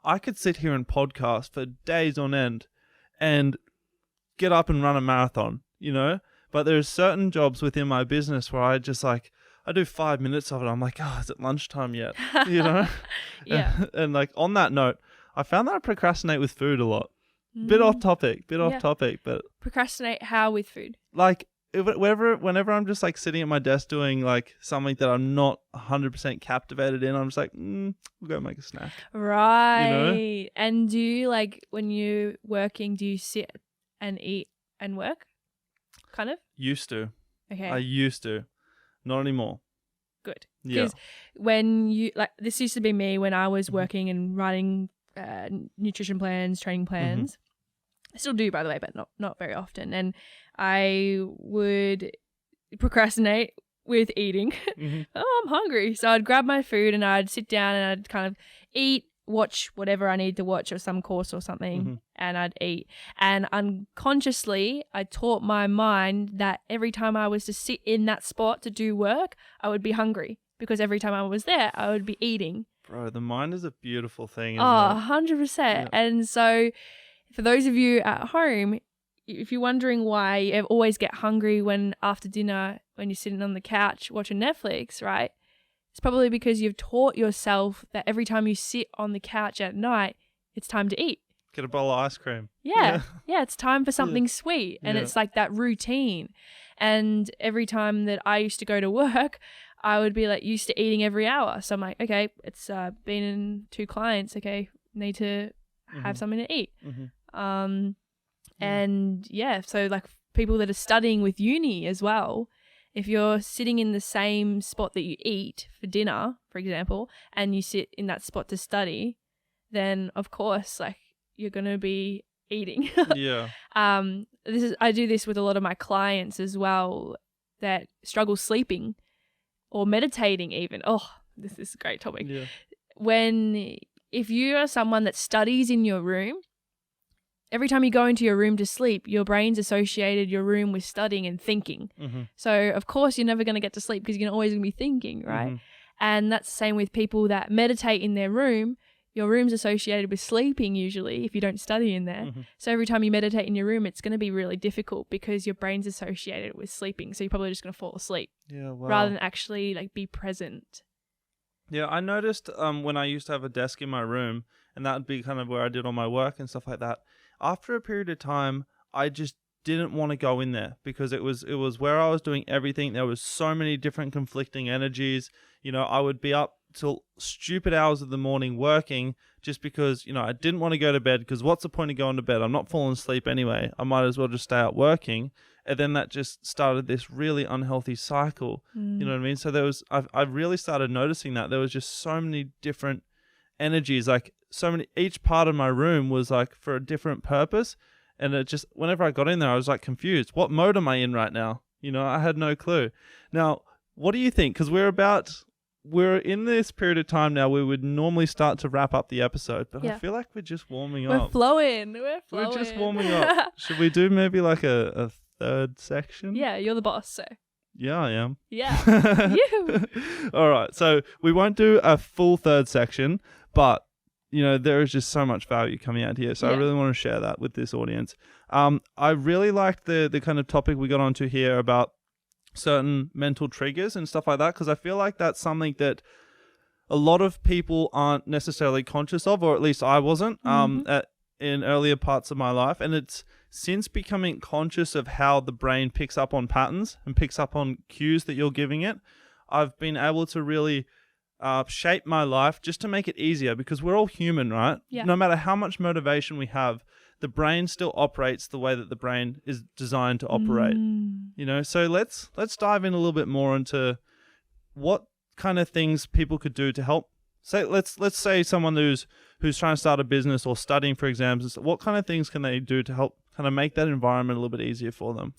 I could sit here and podcast for days on end and get up and run a marathon, but there's certain jobs within my business where I just like, I do 5 minutes of it. I'm like, oh, is it lunchtime yet? Yeah. And like on that note, I found that I procrastinate with food a lot. Bit off topic, but procrastinate how with food? Like whenever I'm just like sitting at my desk doing like something that I'm not 100% captivated in, I'm just like, we'll go make a snack. Right. And do you, like, when you're working, do you sit and eat and work? Kind of? Used to. Okay. I used to. Not anymore. Good. Yeah. Because when you, like, this used to be me when I was working and writing nutrition plans, training plans. I still do, by the way, but not very often. And I would procrastinate with eating. Oh, I'm hungry. So I'd grab my food and I'd sit down and I'd kind of eat, watch whatever I need to watch, or some course or something, and I'd eat. And unconsciously, I taught my mind that every time I was to sit in that spot to do work, I would be hungry, because every time I was there, I would be eating. Bro, the mind is a beautiful thing, isn't it? it? 100%. Yeah. And so for those of you at home, if you're wondering why you always get hungry when after dinner, when you're sitting on the couch watching Netflix, right? It's probably because you've taught yourself that every time you sit on the couch at night, it's time to eat. Get a bowl of ice cream. Yeah, it's time for something sweet. And it's like that routine. And every time that I used to go to work, I would be like used to eating every hour. So I'm like, okay, it's been in 2 clients. Okay, need to have something to eat. And so like people that are studying with uni as well, if you're sitting in the same spot that you eat for dinner, for example, and you sit in that spot to study, then of course, like, you're going to be eating. Yeah. I do this with a lot of my clients as well that struggle sleeping or meditating even. Oh, this is a great topic. Yeah. If you are someone that studies in your room, every time you go into your room to sleep, your brain's associated your room with studying and thinking. So, of course, you're never going to get to sleep because you're always going to be thinking, right? And that's the same with people that meditate in their room. Your room's associated with sleeping usually if you don't study in there. So every time you meditate in your room, it's going to be really difficult because your brain's associated with sleeping. So you're probably just going to fall asleep rather than actually like be present. Yeah, I noticed when I used to have a desk in my room, and that would be kind of where I did all my work and stuff like that. After a period of time, I just didn't want to go in there because it was where I was doing everything. There was so many different conflicting energies. I would be up till stupid hours of the morning working just because, I didn't want to go to bed, because what's the point of going to bed? I'm not falling asleep anyway. I might as well just stay out working. And then that just started this really unhealthy cycle. You know what I mean? So I really started noticing that there was just so many different energies, like each part of my room was like for a different purpose. And it just, whenever I got in there, I was like confused. What mode am I in right now? You know, I had no clue. Now, what do you think? Because we're in this period of time now where we would normally start to wrap up the episode, but I feel like we're just warming up. We're flowing. We're just warming up. Should we do maybe like a third section? Yeah, you're the boss, so. Yeah, I am. Yeah. You. All right. So we won't do a full third section, but you know, there is just so much value coming out here. So I really want to share that with this audience. I really liked the kind of topic we got onto here about certain mental triggers and stuff like that, because I feel like that's something that a lot of people aren't necessarily conscious of, or at least I wasn't in earlier parts of my life. And it's since becoming conscious of how the brain picks up on patterns and picks up on cues that you're giving it, I've been able to really shape my life just to make it easier, because we're all human, right? Yeah. No matter how much motivation we have, the brain still operates the way that the brain is designed to operate. You know, so let's dive in a little bit more into what kind of things people could do to help. Say let's say someone who's trying to start a business or studying for exams. What kind of things can they do to help kind of make that environment a little bit easier for them?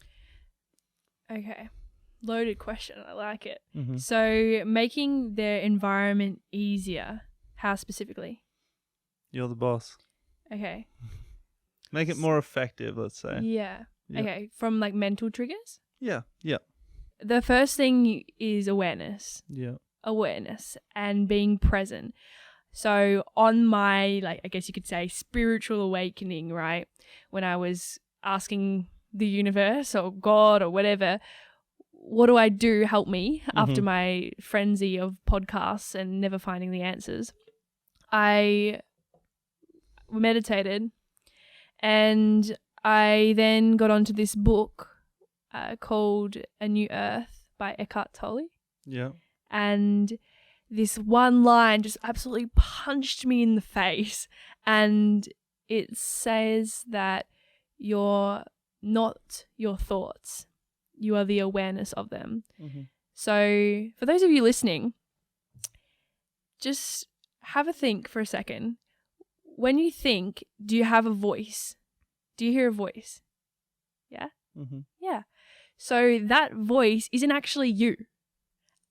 Okay. Loaded question. I like it. So making their environment easier. How specifically? You're the boss. Okay. Make it more effective, let's say. Yeah. Yep. Okay. From like mental triggers? Yeah. Yeah. The first thing is awareness. Yeah. Awareness and being present. So on my, like, I guess you could say spiritual awakening, right? When I was asking the universe or God or whatever, what do I do? Help me after my frenzy of podcasts and never finding the answers. I meditated, and I then got onto this book called A New Earth by Eckhart Tolle. Yeah. And this one line just absolutely punched me in the face. And it says that you're not your thoughts. You are the awareness of them. So for those of you listening, just have a think for a second. When you think, do you have a voice? Do you hear a voice? Yeah? Yeah. So that voice isn't actually you.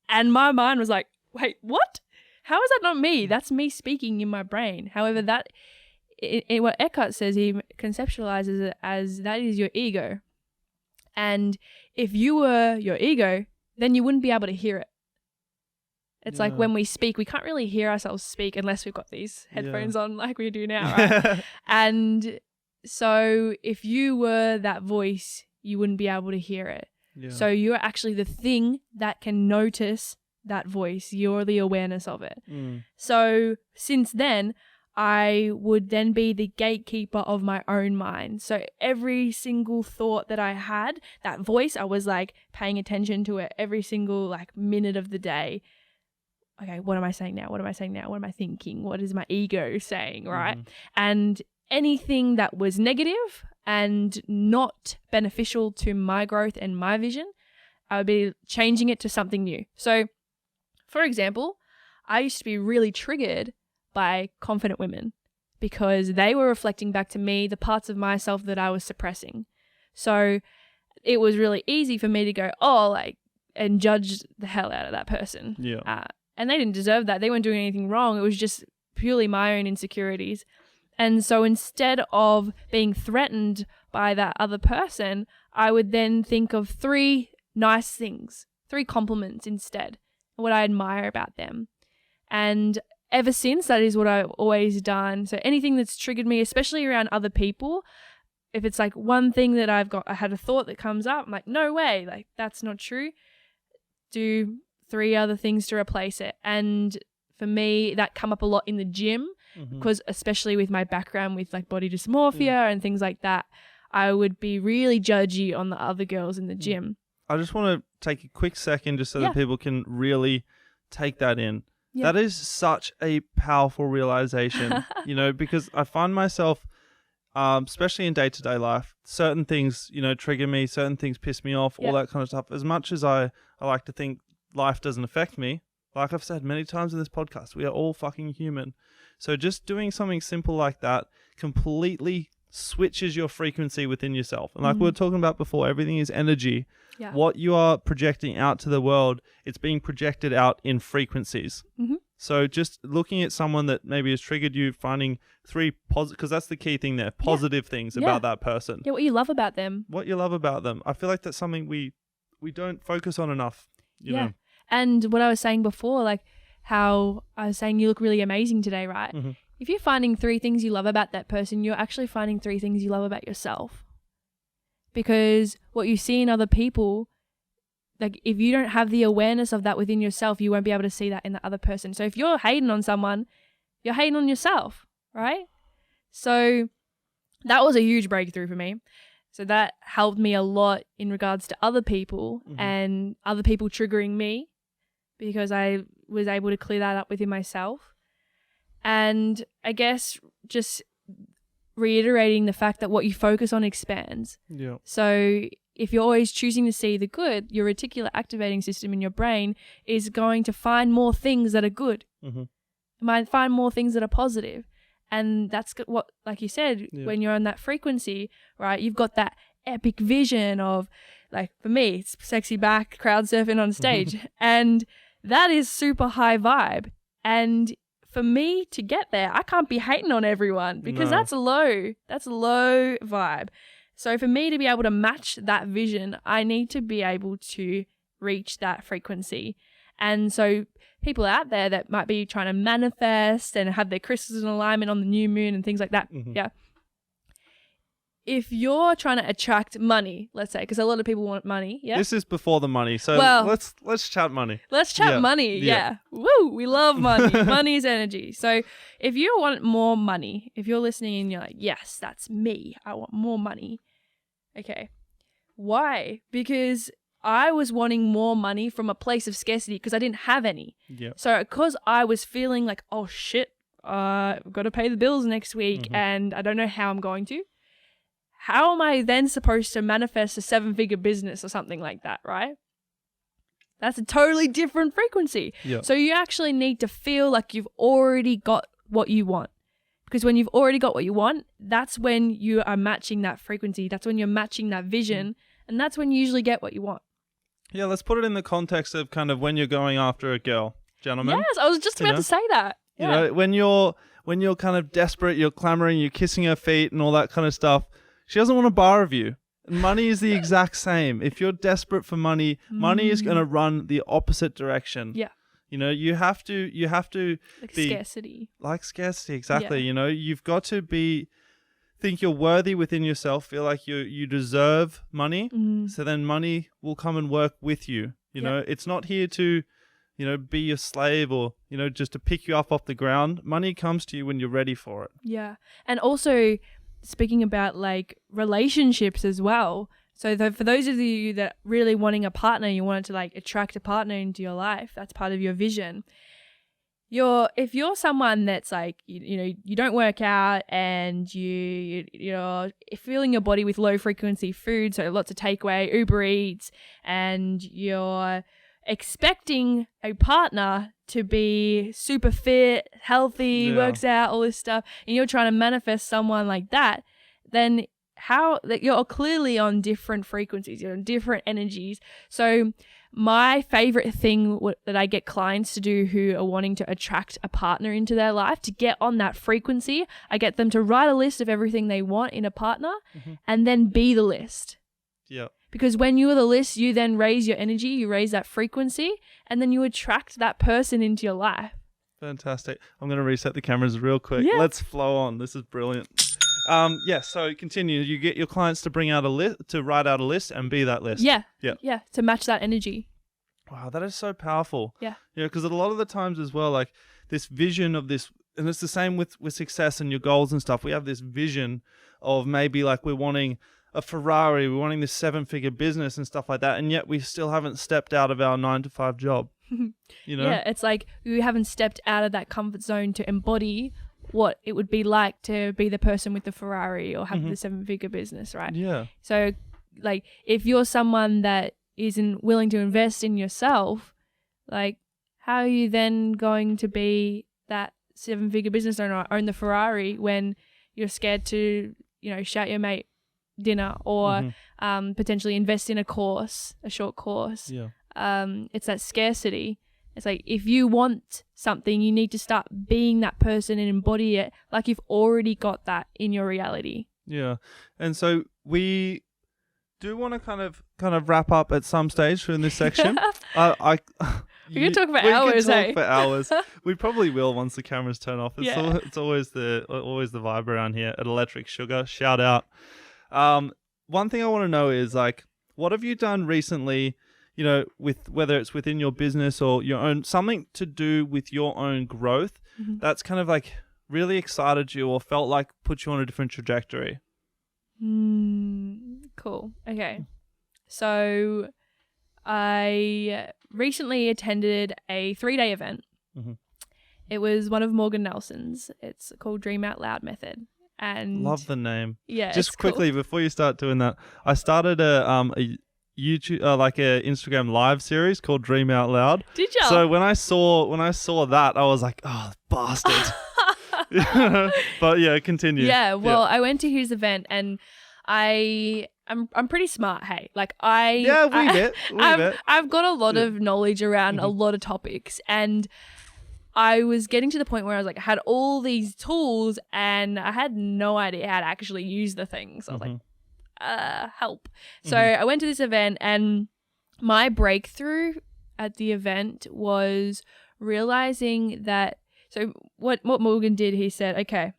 And my mind was like, wait, what? How is that not me? That's me speaking in my brain. However, that, what Eckhart says, he conceptualizes it as that is your ego. And if you were your ego, then you wouldn't be able to hear it. It's like when we speak, we can't really hear ourselves speak unless we've got these headphones on like we do now, right? And so if you were that voice, you wouldn't be able to hear it. Yeah. So you're actually the thing that can notice that voice. You're the awareness of it. So since then, I would then be the gatekeeper of my own mind. So every single thought that I had, that voice, I was like paying attention to it every single like minute of the day. Okay, what am I saying now? What am I saying now? What am I thinking? What is my ego saying, right? And anything that was negative and not beneficial to my growth and my vision, I would be changing it to something new. So, for example, I used to be really triggered by confident women because they were reflecting back to me the parts of myself that I was suppressing. So it was really easy for me to go, and judge the hell out of that person. Yeah. And they didn't deserve that. They weren't doing anything wrong. It was just purely my own insecurities. And so instead of being threatened by that other person, I would then think of 3 nice things, 3 compliments instead, what I admire about them. And ever since, that is what I've always done. So anything that's triggered me, especially around other people, if it's like one thing that I had a thought that comes up, I'm like, no way, like that's not true. Do 3 other things to replace it. And for me, that come up a lot in the gym because especially with my background with like body dysmorphia and things like that, I would be really judgy on the other girls in the gym. I just want to take a quick second just so that people can really take that in. Yeah. That is such a powerful realization, you know, because I find myself especially in day-to-day life. Certain things, trigger me, certain things piss me off, all that kind of stuff. As much as I like to think life doesn't affect me, like I've said many times in this podcast, we are all fucking human. So just doing something simple like that completely switches your frequency within yourself. And like we were talking about before, everything is energy. Yeah. What you are projecting out to the world, it's being projected out in frequencies. Mm-hmm. So just looking at someone that maybe has triggered you, finding 3 positive, because that's the key thing there, positive things about that person. Yeah, what you love about them. What you love about them. I feel like that's something we don't focus on enough. You know? And what I was saying before, like how I was saying you look really amazing today, right? Mm-hmm. If you're finding 3 things you love about that person, you're actually finding 3 things you love about yourself. Because what you see in other people, like if you don't have the awareness of that within yourself, you won't be able to see that in the other person. So if you're hating on someone, you're hating on yourself, right? So that was a huge breakthrough for me. So that helped me a lot in regards to other people and other people triggering me, because I was able to clear that up within myself. And I guess just reiterating the fact that what you focus on expands. Yeah. So if you're always choosing to see the good, your reticular activating system in your brain is going to find more things that are good. It might find more things that are positive. And that's what, like you said, when you're on that frequency, right, you've got that epic vision of, like, for me, it's sexy back, crowd surfing on stage. And that is super high vibe. And for me to get there, I can't be hating on everyone, because that's low vibe. So for me to be able to match that vision, I need to be able to reach that frequency. And so people out there that might be trying to manifest and have their crystals in alignment on the new moon and things like that. Yeah. If you're trying to attract money, let's say, because a lot of people want money. Yeah. This is before the money. So let's chat money. Let's chat money. Yeah. Woo. We love money. Money is energy. So if you want more money, if you're listening and you're like, yes, that's me, I want more money. Okay. Why? Because I was wanting more money from a place of scarcity because I didn't have any. Yeah. So because I was feeling like, oh shit, I've got to pay the bills next week and I don't know how I'm going to. How am I then supposed to manifest a 7-figure business or something like that, right? That's a totally different frequency. Yeah. So you actually need to feel like you've already got what you want. Because when you've already got what you want, that's when you are matching that frequency. That's when you're matching that vision. And that's when you usually get what you want. Yeah, let's put it in the context of kind of when you're going after a girl, gentlemen. Yes, I was just about to say that. Yeah. You know, when you're kind of desperate, you're clamoring, you're kissing her feet and all that kind of stuff. She doesn't want a bar of you. Money is the exact same. If you're desperate for money, money is going to run the opposite direction. Yeah. You know, you have to like be scarcity. Like scarcity, exactly. Yeah. You know, you've got to think you're worthy within yourself, feel like you deserve money. So then money will come and work with you. You know, it's not here to, be your slave or, just to pick you up off the ground. Money comes to you when you're ready for it. Yeah. And also speaking about like relationships as well. So for those of you that really wanting a partner, you wanted to like attract a partner into your life, that's part of your vision. If you're someone that's like, you don't work out and you're filling your body with low frequency food, so lots of takeaway, Uber Eats, and you're expecting a partner to be super fit, healthy, works out, all this stuff, and you're trying to manifest someone like that, then you're clearly on different frequencies, you're on different energies. So my favorite thing that I get clients to do who are wanting to attract a partner into their life, to get on that frequency, I get them to write a list of everything they want in a partner and then be the list. Yeah. Because when you are the list, you then raise your energy, you raise that frequency, and then you attract that person into your life. Fantastic. I'm going to reset the cameras real quick. Yeah. Let's flow on. This is brilliant. So continue. You get your clients to bring out a list, to write out a list and be that list. Yeah. Yeah. Yeah. To match that energy. Wow, that is so powerful. Yeah. Yeah, because a lot of the times as well, like this vision of this, and it's the same with success and your goals and stuff. We have this vision of maybe like we're wanting a Ferrari, we're wanting this 7-figure business and stuff like that, and yet we still haven't stepped out of our 9-to-5 job. Yeah, it's like we haven't stepped out of that comfort zone to embody what it would be like to be the person with the Ferrari or have the 7-figure business, right? Yeah. So like if you're someone that isn't willing to invest in yourself, like how are you then going to be that 7-figure business owner, own the Ferrari, when you're scared to, shout your mate dinner or potentially invest in a short course? Yeah. It's that scarcity. It's like if you want something, you need to start being that person and embody it like you've already got that in your reality. Yeah. And so we do want to kind of wrap up at some stage in this section. We could talk for hours. We could talk for hours. We probably will once the cameras turn off. It's always the vibe around here at Electric Sugar. Shout out. One thing I want to know is like, what have you done recently? With whether it's within your business or your own, something to do with your own growth, that's kind of like really excited you or felt like put you on a different trajectory. Cool. Okay. So I recently attended a 3-day event. It was one of Morgan Nelson's. It's called Dream Out Loud Method. And love the name. Yeah. Just quickly before you start doing that, I started a YouTube, like a Instagram live series called Dream Out Loud. Did you? So when I saw that, I was like, oh, bastard. But yeah, continue. Yeah. Well, I went to his event and I'm pretty smart. Hey, like we bet. I've got a lot of knowledge around a lot of topics, and I was getting to the point where I was like, I had all these tools and I had no idea how to actually use the things. So I was like, help. So I went to this event, and my breakthrough at the event was realizing that, so what Morgan did, he said, okay,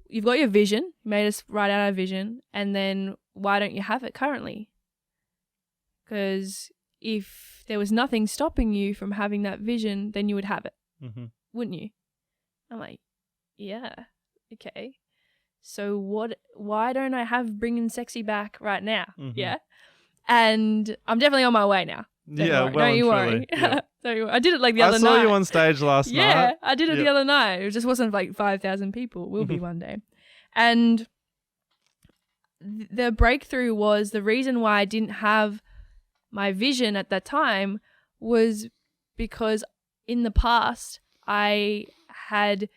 you've got your vision, you made us write out our vision, and then why don't you have it currently? Because if there was nothing stopping you from having that vision, then you would have it, wouldn't you? I'm like, yeah, okay. So why don't I have Bringing Sexy back right now? Yeah. And I'm definitely on my way now. Don't you worry. Yeah. I did it like the other night. I saw you on stage last night. Yeah, I did it the other night. It just wasn't like 5,000 people. Will be one day. And the breakthrough was, the reason why I didn't have my vision at that time was because in the past I had,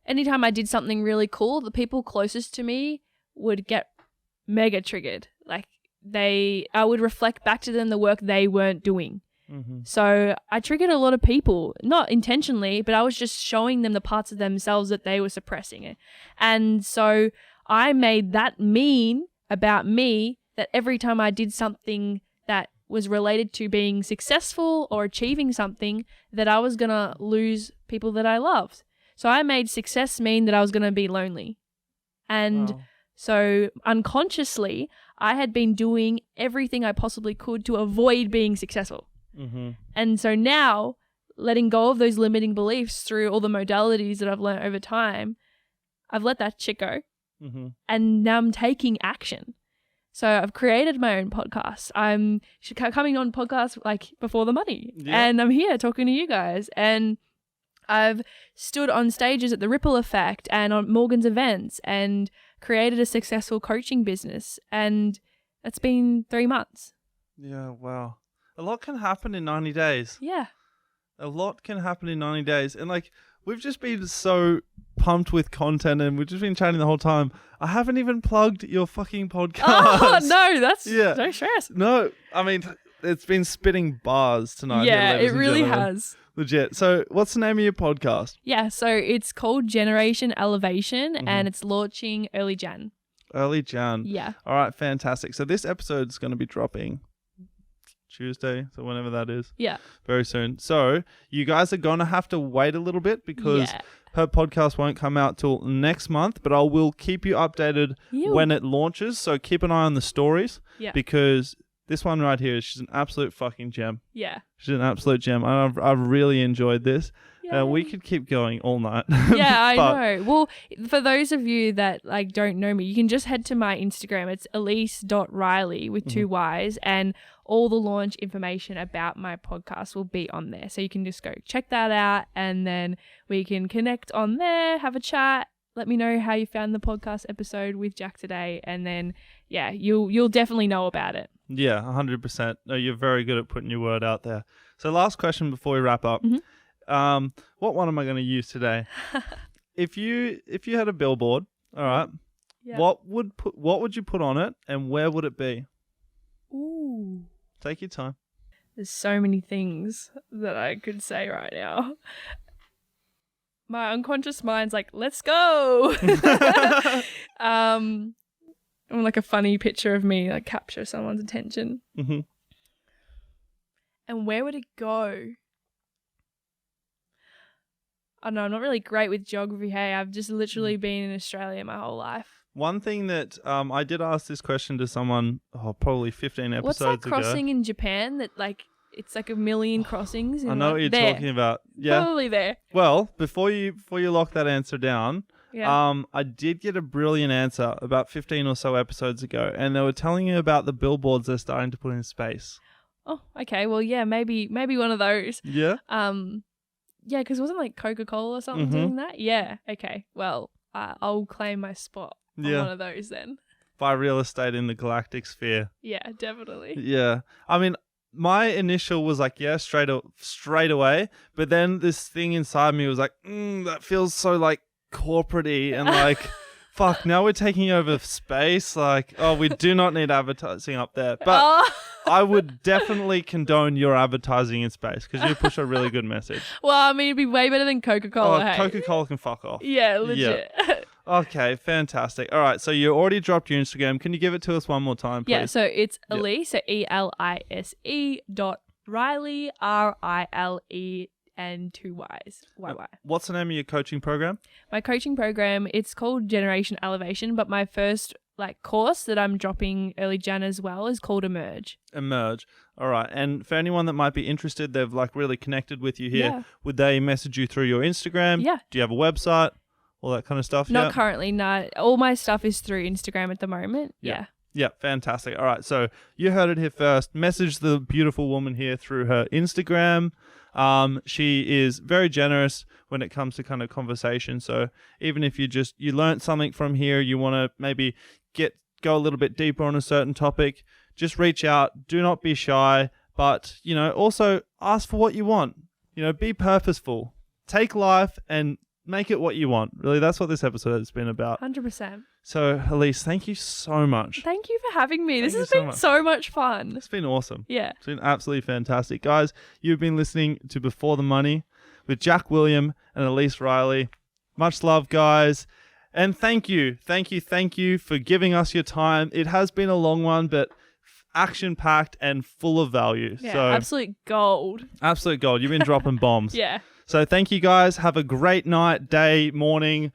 anytime I did something really cool, the people closest to me would get mega triggered. Like I would reflect back to them the work they weren't doing. So I triggered a lot of people, not intentionally, but I was just showing them the parts of themselves that they were suppressing. And so I made that mean about me that every time I did something that was related to being successful or achieving something, that I was going to lose people that I loved. So I made success mean that I was going to be lonely. And so unconsciously, I had been doing everything I possibly could to avoid being successful. And so now, letting go of those limiting beliefs through all the modalities that I've learned over time, I've let that shit go. And now I'm taking action. So I've created my own podcast. I'm coming on podcasts like Before the Money. And I'm here talking to you guys. And I've stood on stages at the Ripple Effect and on Morgan's events and created a successful coaching business. And it's been 3 months. Yeah, wow. A lot can happen in 90 days. Yeah. A lot can happen in 90 days. And like, we've just been so pumped with content and we've just been chatting the whole time. I haven't even plugged your fucking podcast. Oh, no, that's no stress. No, I mean, it's been spitting bars tonight. Yeah, here, it really has. Legit. So what's the name of your podcast? Yeah, so it's called Generation Elevation and it's launching early Jan. Early Jan. Yeah. All right, fantastic. So this episode's going to be dropping Tuesday, so whenever that is. Yeah. Very soon. So you guys are going to have to wait a little bit because her podcast won't come out till next month, but I will keep you updated when it launches. So keep an eye on the stories because this one right here, she's an absolute fucking gem. Yeah. She's an absolute gem. I've really enjoyed this. We could keep going all night. Yeah, I know. Well, for those of you that don't know me, you can just head to my Instagram. It's elise.riley with 2 Y's. And all the launch information about my podcast will be on there. So you can just go check that out, and then we can connect on there, have a chat. Let me know how you found the podcast episode with Jack today, and then you'll definitely know about it. Yeah, 100%. No, you're very good at putting your word out there. So last question before we wrap up. What one am I going to use today? If you had a billboard, all right, what would you put on it, and where would it be? Ooh. Take your time. There's so many things that I could say right now. My unconscious mind's like, let's go. I'm like a funny picture of me, like capture someone's attention. Mm-hmm. And where would it go? I don't know, I'm not really great with geography, hey. I've just literally been in Australia my whole life. One thing that I did ask this question to someone probably 15 episodes What's that crossing ago. in Japan that like it's like a million crossings? I know what you're talking about. Yeah. Probably there. Well, before you lock that answer down, I did get a brilliant answer about 15 or so episodes ago, and they were telling you about the billboards they're starting to put in space. Oh, okay. Well, yeah, maybe one of those. Yeah. Yeah, because wasn't like Coca-Cola or something doing that? Yeah. Okay. Well, I'll claim my spot on one of those then. Buy real estate in the galactic sphere. Yeah, definitely. Yeah. I mean, my initial was like, yeah, straight away. But then this thing inside me was like, that feels so like corporate-y and like, fuck, now we're taking over space. Like, oh, we do not need advertising up there. But I would definitely condone your advertising in space because you push a really good message. Well, I mean, it'd be way better than Coca-Cola. Hey? Coca-Cola can fuck off. Yeah, legit. Yeah. Okay, fantastic. All right, so you already dropped your Instagram. Can you give it to us one more time, please? Yeah, so it's Elise, so ELISE .Riley, RILE, and 2 Y's. YY. What's the name of your coaching program? My coaching program, it's called Generation Elevation, but my first course that I'm dropping early Jan as well is called Emerge. Emerge. All right. And for anyone that might be interested, they've really connected with you here. Yeah. Would they message you through your Instagram? Yeah. Do you have a website? All that kind of stuff? Not currently, no. All my stuff is through Instagram at the moment. Yeah. Yeah, fantastic. All right, so you heard it here first. Message the beautiful woman here through her Instagram. She is very generous when it comes to kind of conversation. So even if you learned something from here, you want to maybe go a little bit deeper on a certain topic, just reach out. Do not be shy, but also ask for what you want. Be purposeful. Take life and make it what you want. Really, that's what this episode has been about. 100%. So, Elise, thank you so much. Thank you for having me. This has been so much fun. It's been awesome. Yeah. It's been absolutely fantastic. Guys, you've been listening to Before the Money with Jack William and Elise Riley. Much love, guys. And thank you for giving us your time. It has been a long one, but action-packed and full of value. Yeah, so, absolute gold. Absolute gold. You've been dropping bombs. Yeah. So thank you guys. Have a great night, day, morning,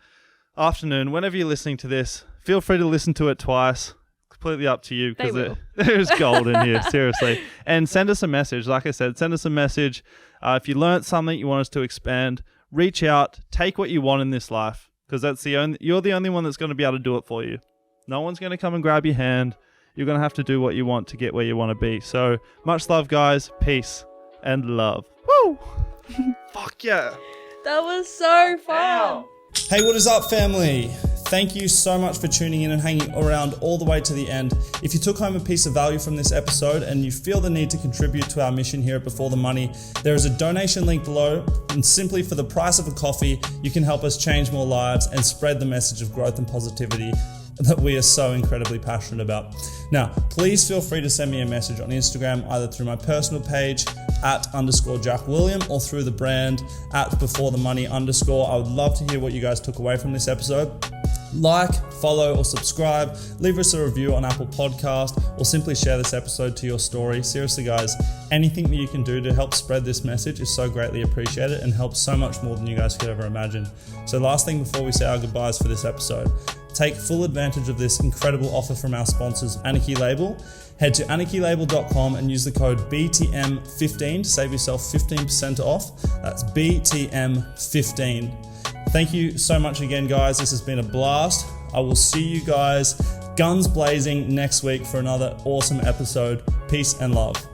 afternoon, whenever you're listening to this. Feel free to listen to it twice. Completely up to you because there's gold in here, seriously. And send us a message. Like I said, send us a message. If you learnt something you want us to expand, reach out, take what you want in this life because you're the only one that's going to be able to do it for you. No one's going to come and grab your hand. You're going to have to do what you want to get where you want to be. So much love, guys. Peace and love. Woo! Fuck yeah. That was so fun. Ow. Hey, what is up, family? Thank you so much for tuning in and hanging around all the way to the end. If you took home a piece of value from this episode and you feel the need to contribute to our mission here at Before the Money, there is a donation link below, and simply for the price of a coffee, you can help us change more lives and spread the message of growth and positivity that we are so incredibly passionate about. Now, please feel free to send me a message on Instagram, either through my personal page @_Jack William or through the brand @BeforeTheMoney_. I would love to hear what you guys took away from this episode. Like, follow, or subscribe. Leave us a review on Apple Podcast, or simply share this episode to your story. Seriously, guys, anything that you can do to help spread this message is so greatly appreciated and helps so much more than you guys could ever imagine. So last thing before we say our goodbyes for this episode, take full advantage of this incredible offer from our sponsors, Anarchy Label. Head to anarchylabel.com and use the code BTM15 to save yourself 15% off. That's BTM15. Thank you so much again, guys. This has been a blast. I will see you guys guns blazing next week for another awesome episode. Peace. Peace and love.